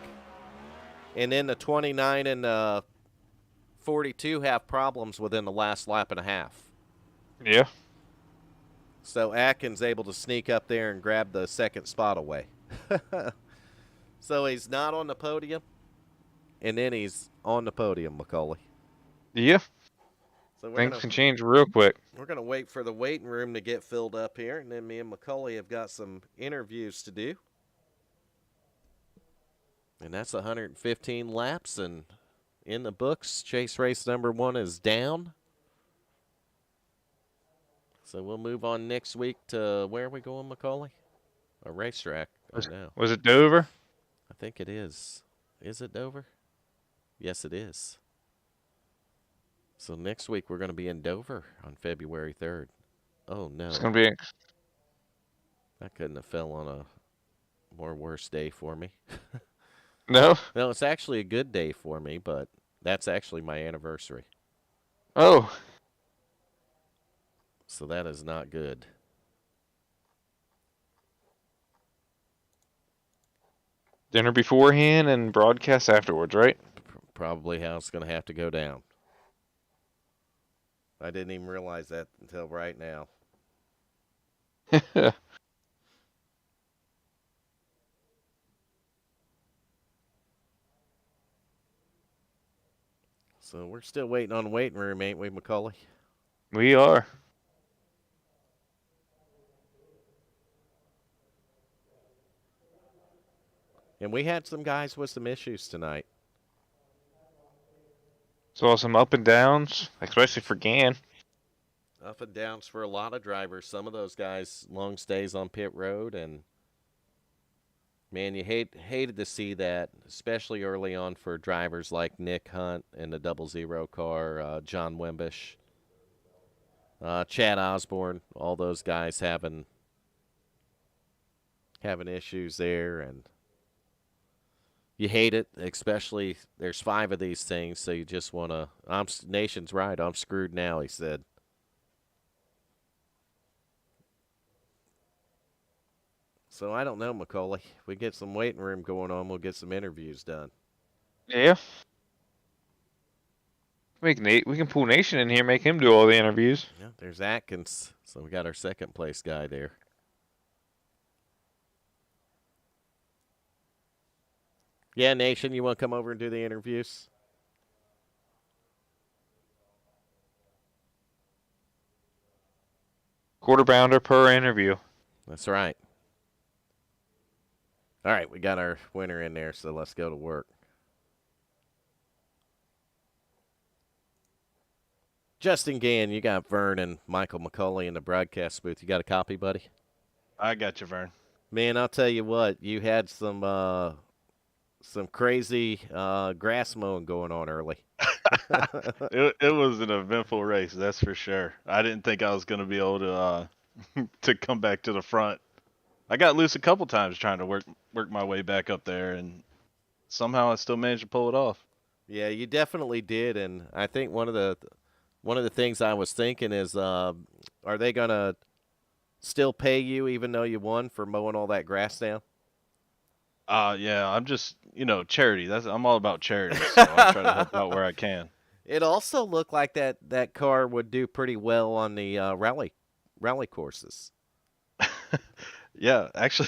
And then the 29 and 42 have problems within the last lap and a half. Yeah. So Atkins able to sneak up there and grab the second spot away. So he's not on the podium, and then he's on the podium, McCauley. Yeah. So Things can change real quick. we're gonna wait for the waiting room to get filled up here, and then me and McCauley have got some interviews to do. And that's 115 laps, and in the books, chase race number 1 is down. So we'll move on next week to where are we going, McCauley? A racetrack. Oh no, Was it Dover? I think it is. Is it Dover? Yes, it is. So next week we're going to be in Dover on February 3rd. Oh no, It's gonna be. that couldn't have fell on a more worse day for me. No. No, it's actually a good day for me, but that's actually my anniversary. Oh. So that is not good. Dinner beforehand and broadcast afterwards, right? Probably how it's going to have to go down. I didn't even realize that until right now. So we're still waiting on the waiting room, ain't we, McCauley? We are. And we had some guys with some issues tonight. Saw some up and downs, especially for Gann. Up and downs for a lot of drivers. Some of those guys long stays on pit road, and man, you hated to see that, especially early on for drivers like Nick Hunt in the 00 car, John Wimbish, Chad Osborne, all those guys having issues there, and you hate it, especially there's 5 of these things, so you just want to. Nation's right. I'm screwed now, he said. So I don't know, McCauley. We get some waiting room going on. We'll get some interviews done. Yeah. Make Nate. We can pull Nation in here, make him do all the interviews. Yeah, there's Atkins. So we got our second place guy there. Yeah, Nation, you want to come over and do the interviews? Quarter pounder per interview. That's right. All right, we got our winner in there, so let's go to work. Justin Gann, you got Vern and Michael McCauley in the broadcast booth. You got a copy, buddy? I got you, Vern. Man, I'll tell you what, you had some crazy grass mowing going on early. It was an eventful race, that's for sure. I didn't think I was going to be able to to come back to the front. I got loose a couple times trying to work my way back up there, and somehow I still managed to pull it off. Yeah, you definitely did, and I think one of the things I was thinking is, are they gonna still pay you even though you won for mowing all that grass down? Yeah, I'm just charity. I'm all about charity, so I try to help out where I can. It also looked like that car would do pretty well on the rally courses. Yeah, actually,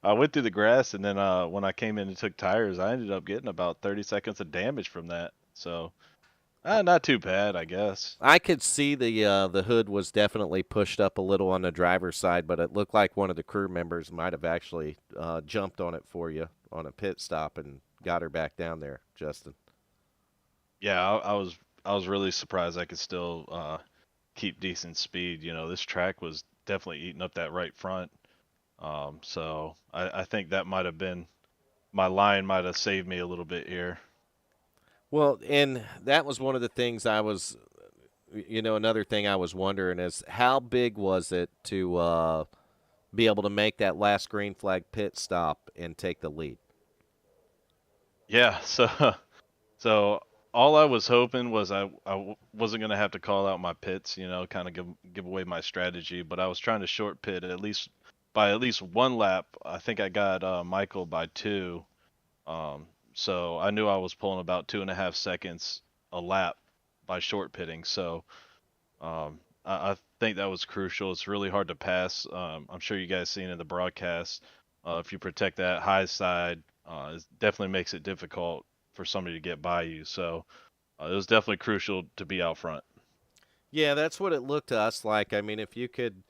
I went through the grass, and then when I came in and took tires, I ended up getting about 30 seconds of damage from that. So, not too bad, I guess. I could see the hood was definitely pushed up a little on the driver's side, but it looked like one of the crew members might have actually jumped on it for you on a pit stop and got her back down there, Justin. Yeah, I was really surprised I could still keep decent speed. This track was definitely eating up that right front. So I think that might have been my line might have saved me a little bit here. Well, and that was one of the things another thing I was wondering is how big was it to be able to make that last green flag pit stop and take the lead? Yeah, so all I was hoping was I wasn't going to have to call out my pits, kind of give away my strategy, but I was trying to short pit by at least one lap. I think I got Michael by 2. So I knew I was pulling about 2.5 seconds a lap by short pitting. So I think that was crucial. It's really hard to pass. I'm sure you guys seen in the broadcast. If you protect that high side, it definitely makes it difficult for somebody to get by you. So it was definitely crucial to be out front. Yeah, that's what it looked to us like. I mean, if you could,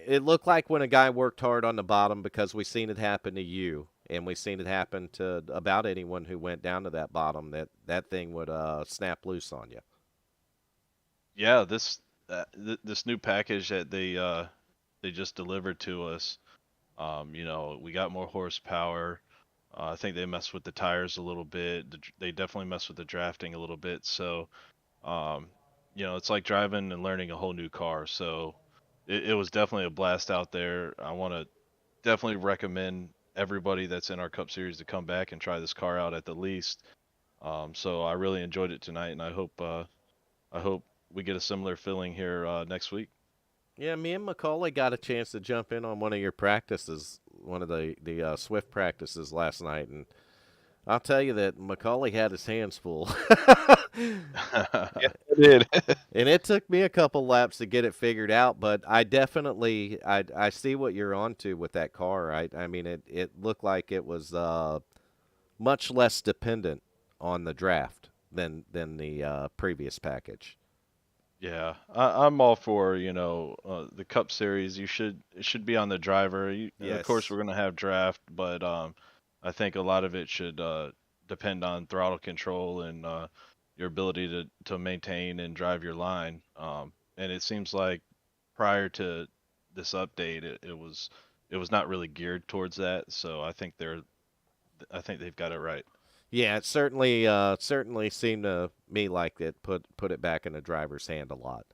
it looked like when a guy worked hard on the bottom because we seen it happen to you, and we seen it happen to about anyone who went down to that bottom. That thing would snap loose on you. Yeah, this new package that they just delivered to us. We got more horsepower. I think they messed with the tires a little bit. They definitely messed with the drafting a little bit. So, um, it's like driving and learning a whole new car. So, it was definitely a blast out there. I want to definitely recommend everybody that's in our Cup Series to come back and try this car out at the least. So I really enjoyed it tonight, and I hope we get a similar feeling here next week. Yeah, me and Macaulay got a chance to jump in on one of your practices, one of the Swift practices last night, and I'll tell you that Macaulay had his hands full. Yeah, I did. And it took me a couple laps to get it figured out, but I definitely I see what you're onto with that car. I mean it looked like it was much less dependent on the draft than the previous package. Yeah, I'm all for, the Cup Series. It should be on the driver. Of course, Yes. we're gonna have draft, but I think a lot of it should depend on throttle control and your ability to maintain and drive your line. And it seems like prior to this update, it was not really geared towards that. So I think they've got it right. Yeah, it certainly seemed to me like it put it back in the driver's hand a lot.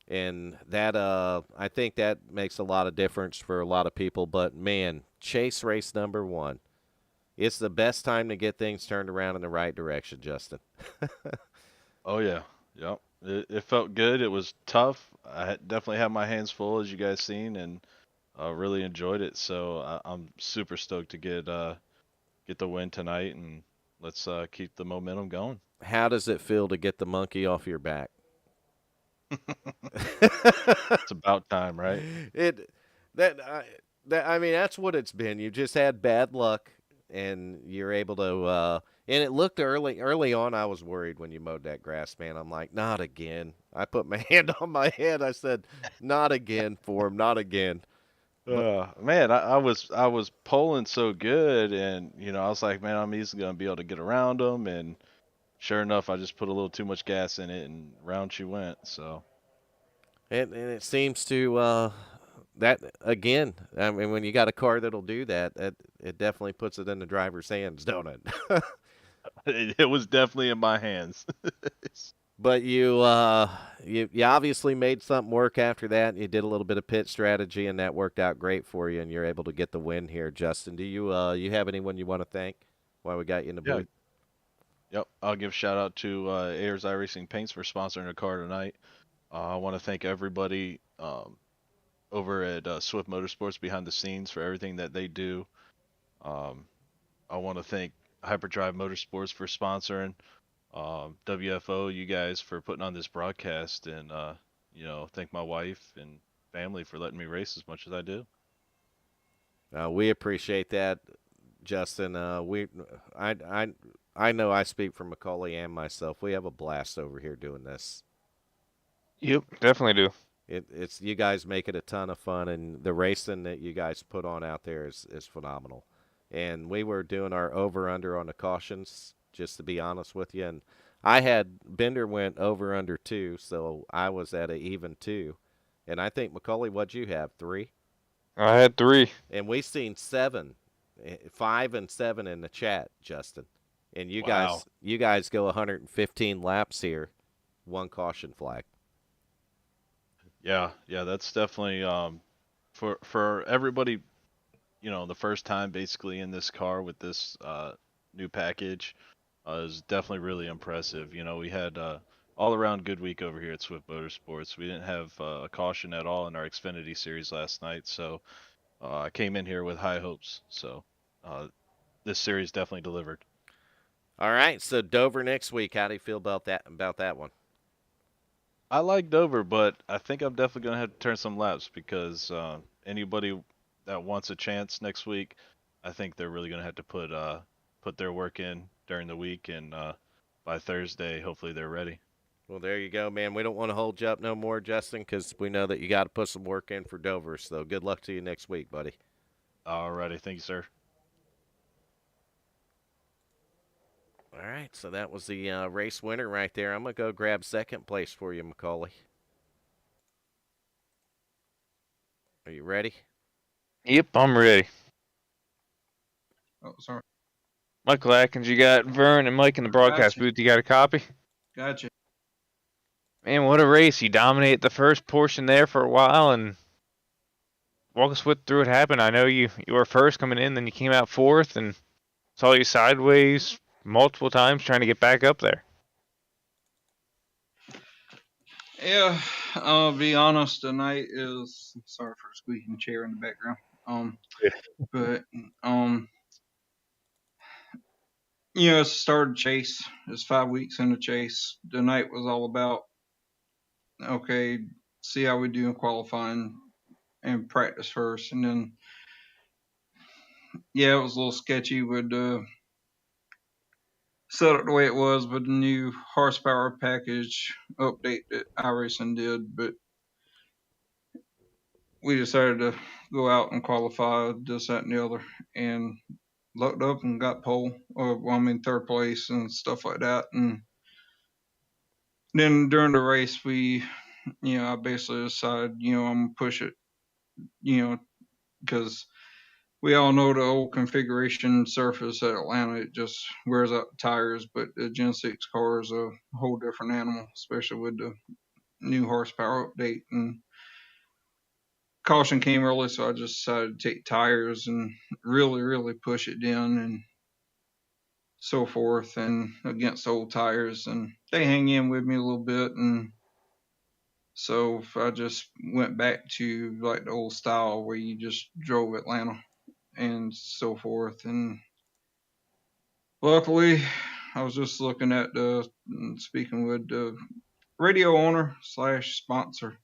And that I think that makes a lot of difference for a lot of people, but man, chase race number 1. It's the best time to get things turned around in the right direction, Justin. Oh yeah, yep. It felt good. It was tough. Definitely had my hands full, as you guys seen, and really enjoyed it. So I'm super stoked to get the win tonight, and let's keep the momentum going. How does it feel to get the monkey off your back? It's about time, right? it that I mean that's what it's been. You just had bad luck, and you're able to. And it looked early on. I was worried when you mowed that grass, man. I'm like, not again. I put my hand on my head. I said, not again for him, not again. But Man, I was pulling so good, and I was like, man, I'm easily gonna be able to get around them, and sure enough, I just put a little too much gas in it, and round she went. So and it seems to that again. I mean, when you got a car that'll do that, it definitely puts it in the driver's hands, don't it? it was definitely in my hands. But you obviously made something work after that. You did a little bit of pit strategy, and that worked out great for you, and you're able to get the win here. Justin, do you have anyone you want to thank while we got you in the Yeah, booth? yep. I'll give shout out to Ayers iRacing Paints for sponsoring the car tonight. I want to thank everybody over at Swift Motorsports behind the scenes for everything that they do. Um, I want to thank Hyperdrive Motorsports for sponsoring. WFO, you guys for putting on this broadcast, and thank my wife and family for letting me race as much as I do. We appreciate that, Justin. I, I, I know I speak for Macaulay and myself. We have a blast over here doing this. Yep, definitely do. It's you guys make it a ton of fun, and the racing that you guys put on out there is phenomenal. And we were doing our over under on the cautions, just to be honest with you. And I had Bender went over under 2, so I was at a even 2. And I think Macaulay, what'd you have, 3? I had 3. And we seen 7, 5 and 7 in the chat, Justin. And Wow. you guys go 115 laps here, 1 caution flag. Yeah, yeah, that's definitely for everybody, the first time basically in this car with this new package is definitely really impressive. We had all around good week over here at Swift Motorsports. We didn't have a caution at all in our Xfinity series last night, so I came in here with high hopes. So uh, this series definitely delivered. All right, so Dover next week. How do you feel about that one? I like Dover, but I think I'm definitely gonna have to turn some laps because anybody that wants a chance next week, I think they're really gonna have to put their work in during the week, and by Thursday, hopefully they're ready. Well, there you go, man. We don't want to hold you up no more, Justin, because we know that you got to put some work in for Dover. So good luck to you next week, buddy. Alrighty, thank you, sir. All right, so that was the race winner right there. I'm going to go grab second place for you, Macaulay. Are you ready? Yep, I'm ready. Oh, sorry. Michael Atkins, you got Vern and Mike in the broadcast Gotcha. booth. You got a copy? Gotcha. Man, what a race. You dominated the first portion there for a while, and walk us through what happened. I know you were first coming in, then you came out fourth, and saw you sideways multiple times trying to get back up there. Yeah, I'll be honest. Tonight is sorry for a squeaking chair in the background. Yeah. But it's started chase. It's 5 weeks in the chase. The night was all about okay, see how we do in qualifying and practice first, and then it was a little sketchy with set up the way it was with the new horsepower package update that iRacing did, but we decided to go out and qualify this, that, and the other, and looked up and got pole, third place and stuff like that. And then during the race, I basically decided, I'm gonna push it, because we all know the old configuration surface at Atlanta, it just wears out the tires, but the Gen 6 car is a whole different animal, especially with the new horsepower update. And caution came early, so I just decided to take tires and really, really push it down and so forth, and against old tires, and they hang in with me a little bit. And so I just went back to like the old style where you just drove Atlanta and so forth. And luckily, I was just looking at speaking with the radio owner slash sponsor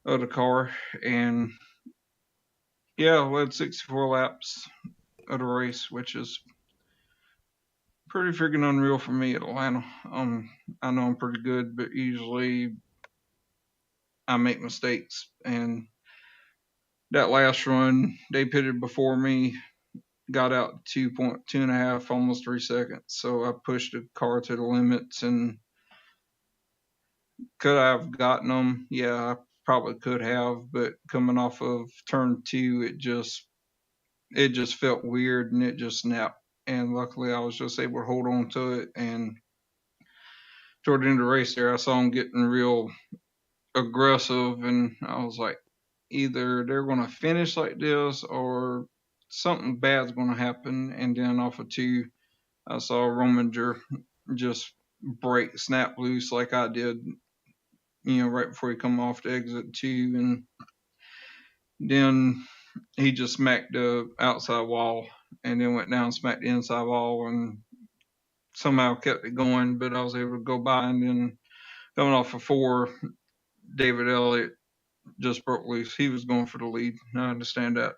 of the car, and we had 64 laps of the race, which is pretty freaking unreal for me at Atlanta. I know I'm pretty good, but usually I make mistakes. And that last run, they pitted before me, got out 2.2.5, almost 3 seconds. So I pushed the car to the limits, and could I have gotten them? Yeah, I probably could have. But coming off of turn two, it just felt weird, and it just snapped. And luckily, I was just able to hold on to it. And toward the end of the race, there, I saw them getting real aggressive, and I was like, either they're going to finish like this or something bad's going to happen. And then off of two, I saw Rominger just snap loose like I did, right before he come off the exit two, and then he just smacked the outside wall and then went down and smacked the inside wall and somehow kept it going. But I was able to go by, and then coming off of four, David Elliott just broke loose. He was going for the lead. I understand that,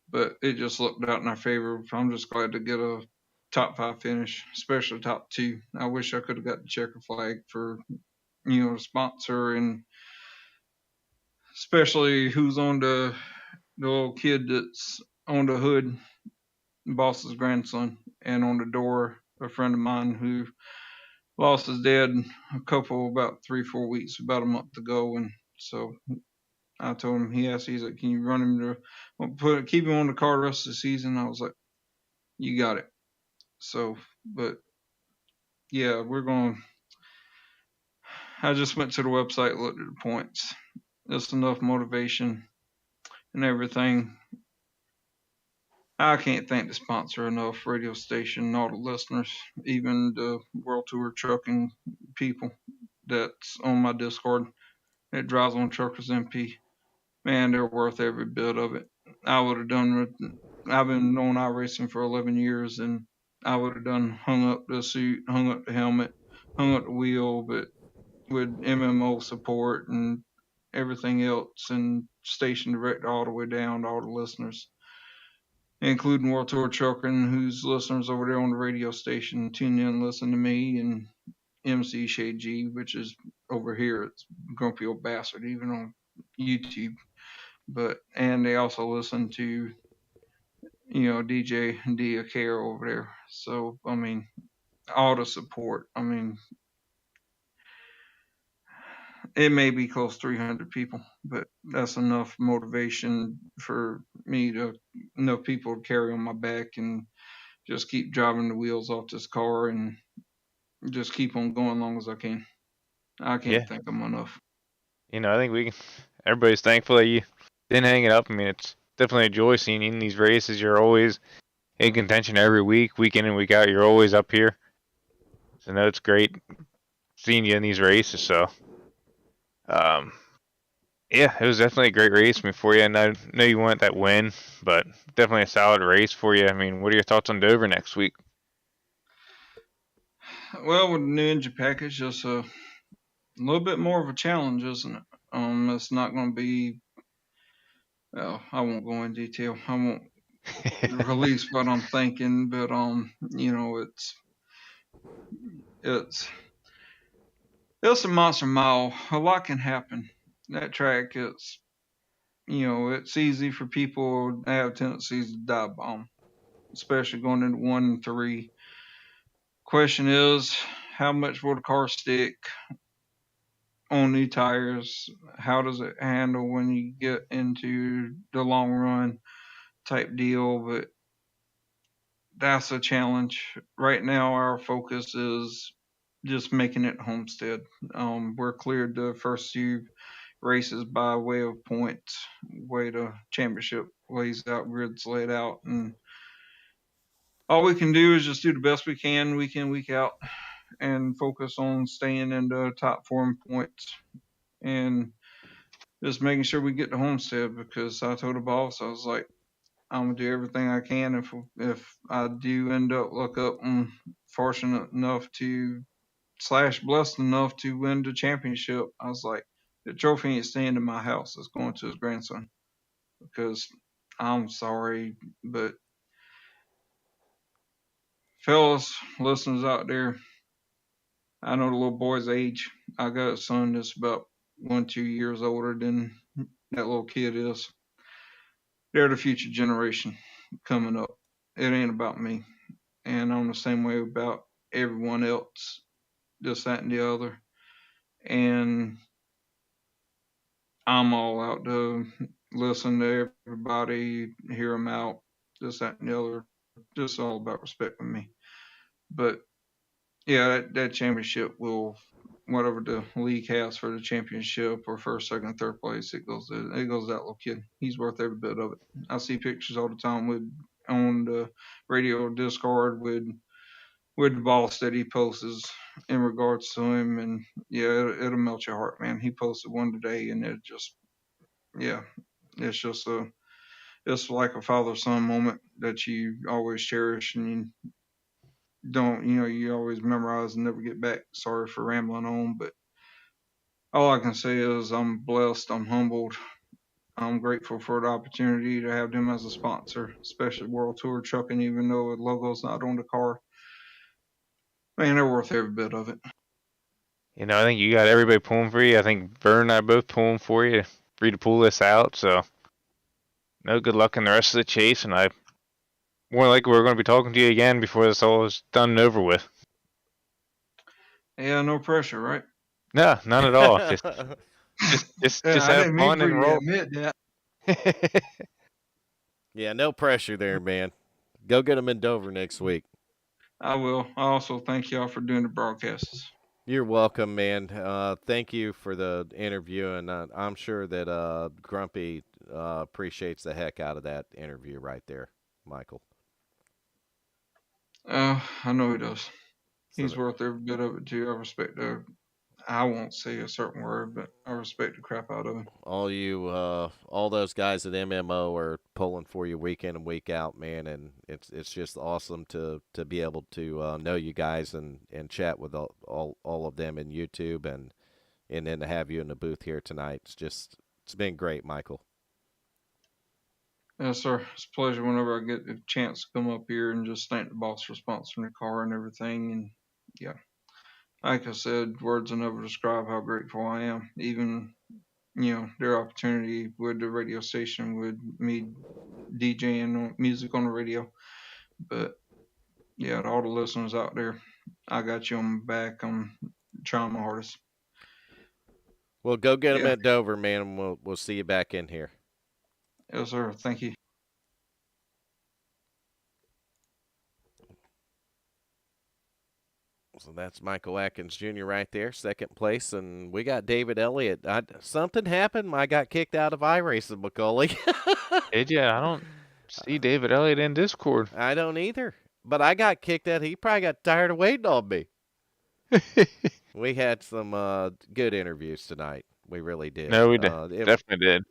but it just looked out in our favor. I'm just glad to get a top five finish, especially top two. I wish I could have got the checker flag for the sponsor, and especially who's on the little kid that's on the hood, boss's grandson, and on the door, a friend of mine who lost his dad about 3-4 weeks, about a month ago. And so I told him, he's like, can you run him to keep him on the car the rest of the season? I was like, you got it. So, but yeah, I just went to the website, looked at the points. That's enough motivation and everything. I can't thank the sponsor enough, radio station, all the listeners, even the World Tour trucking people that's on my Discord that drives on Truckers MP. Man, they're worth every bit of it. I've been on iRacing for 11 years, and I would have hung up the suit, hung up the helmet, hung up the wheel, but with MMO support and everything else, and station director all the way down to all the listeners, including World Tour Trucking, whose listeners over there on the radio station tune in and listen to me, and MC Shade G, which is over here. It's Grumpy Old Bastard, even on YouTube. And they also listen to, DJ Dia Care over there. So, I mean, all the support. I mean, it may be close to 300 people, but that's enough motivation for me to enough people to carry on my back and just keep driving the wheels off this car and just keep on going as long as I can. I can't Yeah. thank them enough. I think everybody's thankful that you didn't hang it up. I mean, it's definitely a joy seeing you in these races. You're always in contention every week in and week out. You're always up here. So, no, it's great seeing you in these races. So, yeah, it was definitely a great race for you. And I know you want that win, but definitely a solid race for you. I mean, what are your thoughts on Dover next week? Well, with the new engine package, just a little bit more of a challenge, isn't it? It's not going to be. Well, I won't go in detail. I won't release what I'm thinking, but it's a monster mile. A lot can happen. That track, it's easy for people to have tendencies to dive bomb, especially going into 1 and 3. Question is, how much will the car stick on new tires? How does it handle when you get into the long run type deal? But that's a challenge. Right now, our focus is just making it Homestead. We're cleared the first few races by way of points, way the championship lays out, grids laid out, and all we can do is just do the best we can week in, week out, and focus on staying in the top 4 points and just making sure we get to Homestead, because I told the boss, I was like, I'm gonna do everything I can. If I do end up and fortunate enough to / blessed enough to win the championship, I was like, the trophy ain't staying in my house. It's going to his grandson, because I'm sorry, but fellas, listeners out there, I know the little boy's age. I got a son that's about 1-2 years older than that little kid is. They're the future generation coming up. It ain't about me. And I'm the same way about everyone else, this, that, and the other. And I'm all out to listen to everybody, hear them out, this, that, and the other. Just all about respect with me. But yeah, that championship will, whatever the league has for the championship or first, second, third place, it goes to that little kid. He's worth every bit of it. I see pictures all the time on the radio Discord with the boss that he posts in regards to him, and yeah, it'll melt your heart, man. He posted one today, and it just, yeah, it's just it's like a father-son moment that you always cherish, and you don't, you always memorize and never get back. Sorry for rambling on, but all I can say is I'm blessed, I'm humbled, I'm grateful for the opportunity to have them as a sponsor, especially World Tour Trucking, even though the logo's not on the car. Man, they're worth every bit of it. I think you got everybody pulling for you. I think Vern and I both pulling for you to pull this out. So, no, good luck in the rest of the chase. And I more likely we're going to be talking to you again before this all is done and over with. Yeah, no pressure, right? No, none at all. Just I have didn't mean fun for and you roll. to admit that. Yeah, no pressure there, man. Go get them in Dover next week. I will. I also thank y'all for doing the broadcasts. You're welcome, man. Thank you for the interview, and I'm sure that Grumpy appreciates the heck out of that interview right there, Michael. I know he does. So He's that- worth every bit of it too. I respect I won't say a certain word, but I respect the crap out of him. all those guys at MMO are pulling for you week in and week out, man, and it's just awesome to be able to know you guys and chat with all of them in YouTube, and and then to have you in the booth here tonight. It's been great, Michael. Yes, sir. It's a pleasure whenever I get the chance to come up here and just thank the boss for sponsoring the car and everything. And yeah, like I said, words will never describe how grateful I am. Even, their opportunity with the radio station, with me DJing music on the radio. But yeah, to all the listeners out there, I got you on my back. I'm trying my hardest. Well, go get them Yeah, at Dover, man, and we'll see you back in here. yes, sir. Thank you. So that's Michael Atkins Jr. right there, second place, and we got David Elliott. Something happened. I got kicked out of iRacing, Macaulay. Did ya? I don't see David Elliott in Discord. I don't either, but I got kicked out. He probably got tired of waiting on me. We had some good interviews tonight. We really did. No, we definitely did.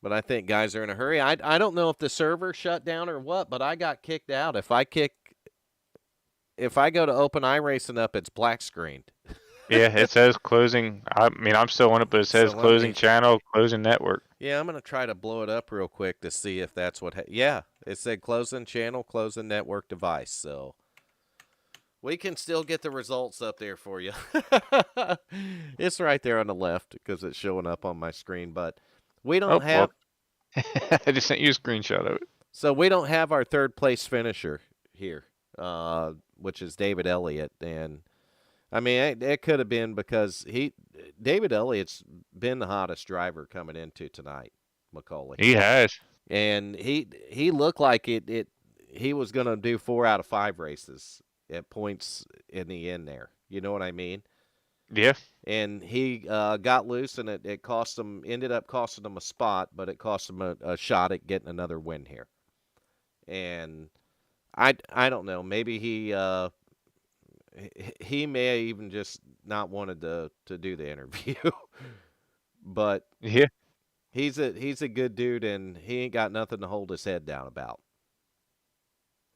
But I think guys are in a hurry. I don't know if the server shut down or what, but I got kicked out. If I go to open iRacing up, it's black screened. Yeah, it says closing. I mean, I'm still on it, but it says closing channel, closing network. Yeah, I'm going to try to blow it up real quick to see if that's what. Yeah, it said closing channel, closing network device. So we can still get the results up there for you. It's right there on the left because it's showing up on my screen. But we don't have. Well, I just sent you a screenshot of it. So we don't have our third place finisher here, which is David Elliott. And I mean, it could have been because David Elliott's been the hottest driver coming into tonight, Macaulay. He has. And he looked like he was going to do 4 out of 5 races at points in the end there. You know what I mean? Yeah. And he got loose, and it ended up costing him a spot, but it cost him a shot at getting another win here. And I don't know. Maybe he may even just not wanted to do the interview. But yeah, he's a good dude, and he ain't got nothing to hold his head down about.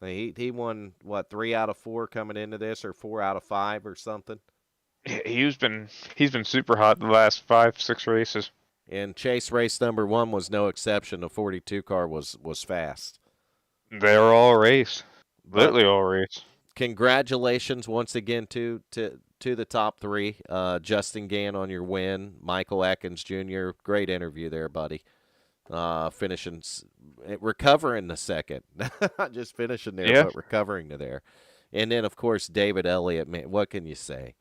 He won, what, 3 out of 4 coming into this, or 4 out of 5 or something? He's been super hot the last 5-6 races. And chase race number 1 was no exception. The 42 car was fast. They were all race. Literally all race. Congratulations once again to the top 3. Justin Gann on your win. Michael Atkins Jr., great interview there, buddy. Recovering the second. Not just finishing there, but recovering to there. And then, of course, David Elliott, man, what can you say?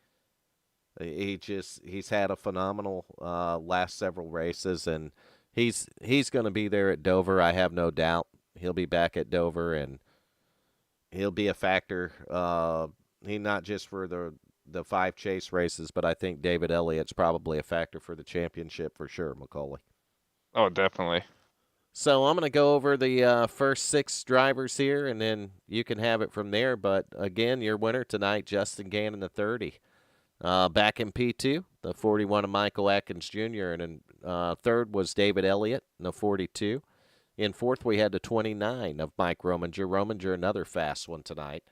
He's had a phenomenal last several races, and he's going to be there at Dover. I have no doubt he'll be back at Dover, and he'll be a factor. He not just for the 5 chase races, but I think David Elliott's probably a factor for the championship for sure, Macaulay. Oh, definitely. So I'm going to go over the first 6 drivers here, and then you can have it from there. But again, your winner tonight, Justin Gann in the 30. Back in P2, the 41 of Michael Atkins Jr., and in third was David Elliott in the 42. In fourth, we had the 29 of Mike Rominger. Rominger, another fast one tonight.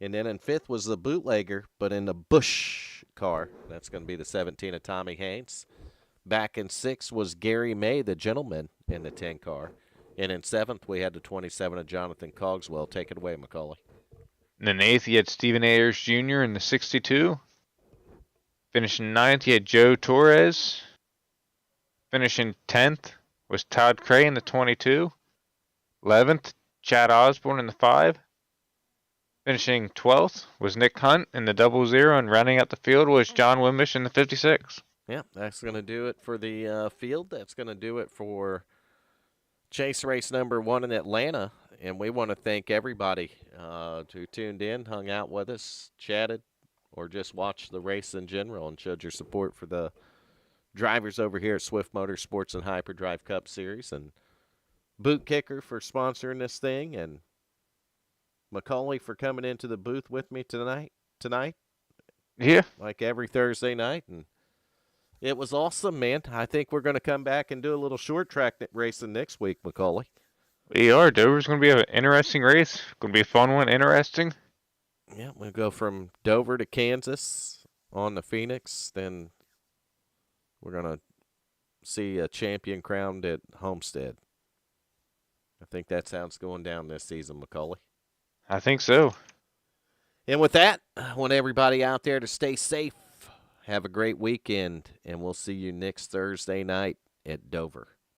And then in fifth was the bootlegger, but in the Busch car. That's going to be the 17 of Tommy Haynes. Back in sixth was Gary May, the gentleman, in the 10 car. And in seventh, we had the 27 of Jonathan Cogswell. Take it away, Macaulay. And in eighth, you had Stephen Ayers Jr. in the 62. Finishing ninth, you had Joe Torres. Finishing 10th was Todd Cray in the 22. 11th, Chad Osborne in the 5. Finishing 12th was Nick Hunt in the 00, and rounding out the field was John Wimbish in the 56. Yeah, that's going to do it for the field. That's going to do it for chase race number 1 in Atlanta. And we want to thank everybody who tuned in, hung out with us, chatted, or just watched the race in general and showed your support for the drivers over here at Swift Motorsports and Hyperdrive Cup Series. And Boot Kicker for sponsoring this thing, and Macaulay for coming into the booth with me tonight. Yeah. Like every Thursday night. And it was awesome, man. I think we're going to come back and do a little short track racing next week, Macaulay. We are. Dover's going to be an interesting race. Going to be a fun one. Interesting. Yeah, we'll go from Dover to Kansas on to Phoenix, then we're going to see a champion crowned at Homestead. I think that's how it's going down this season, Macaulay. I think so. And with that, I want everybody out there to stay safe. Have a great weekend, and we'll see you next Thursday night at Dover.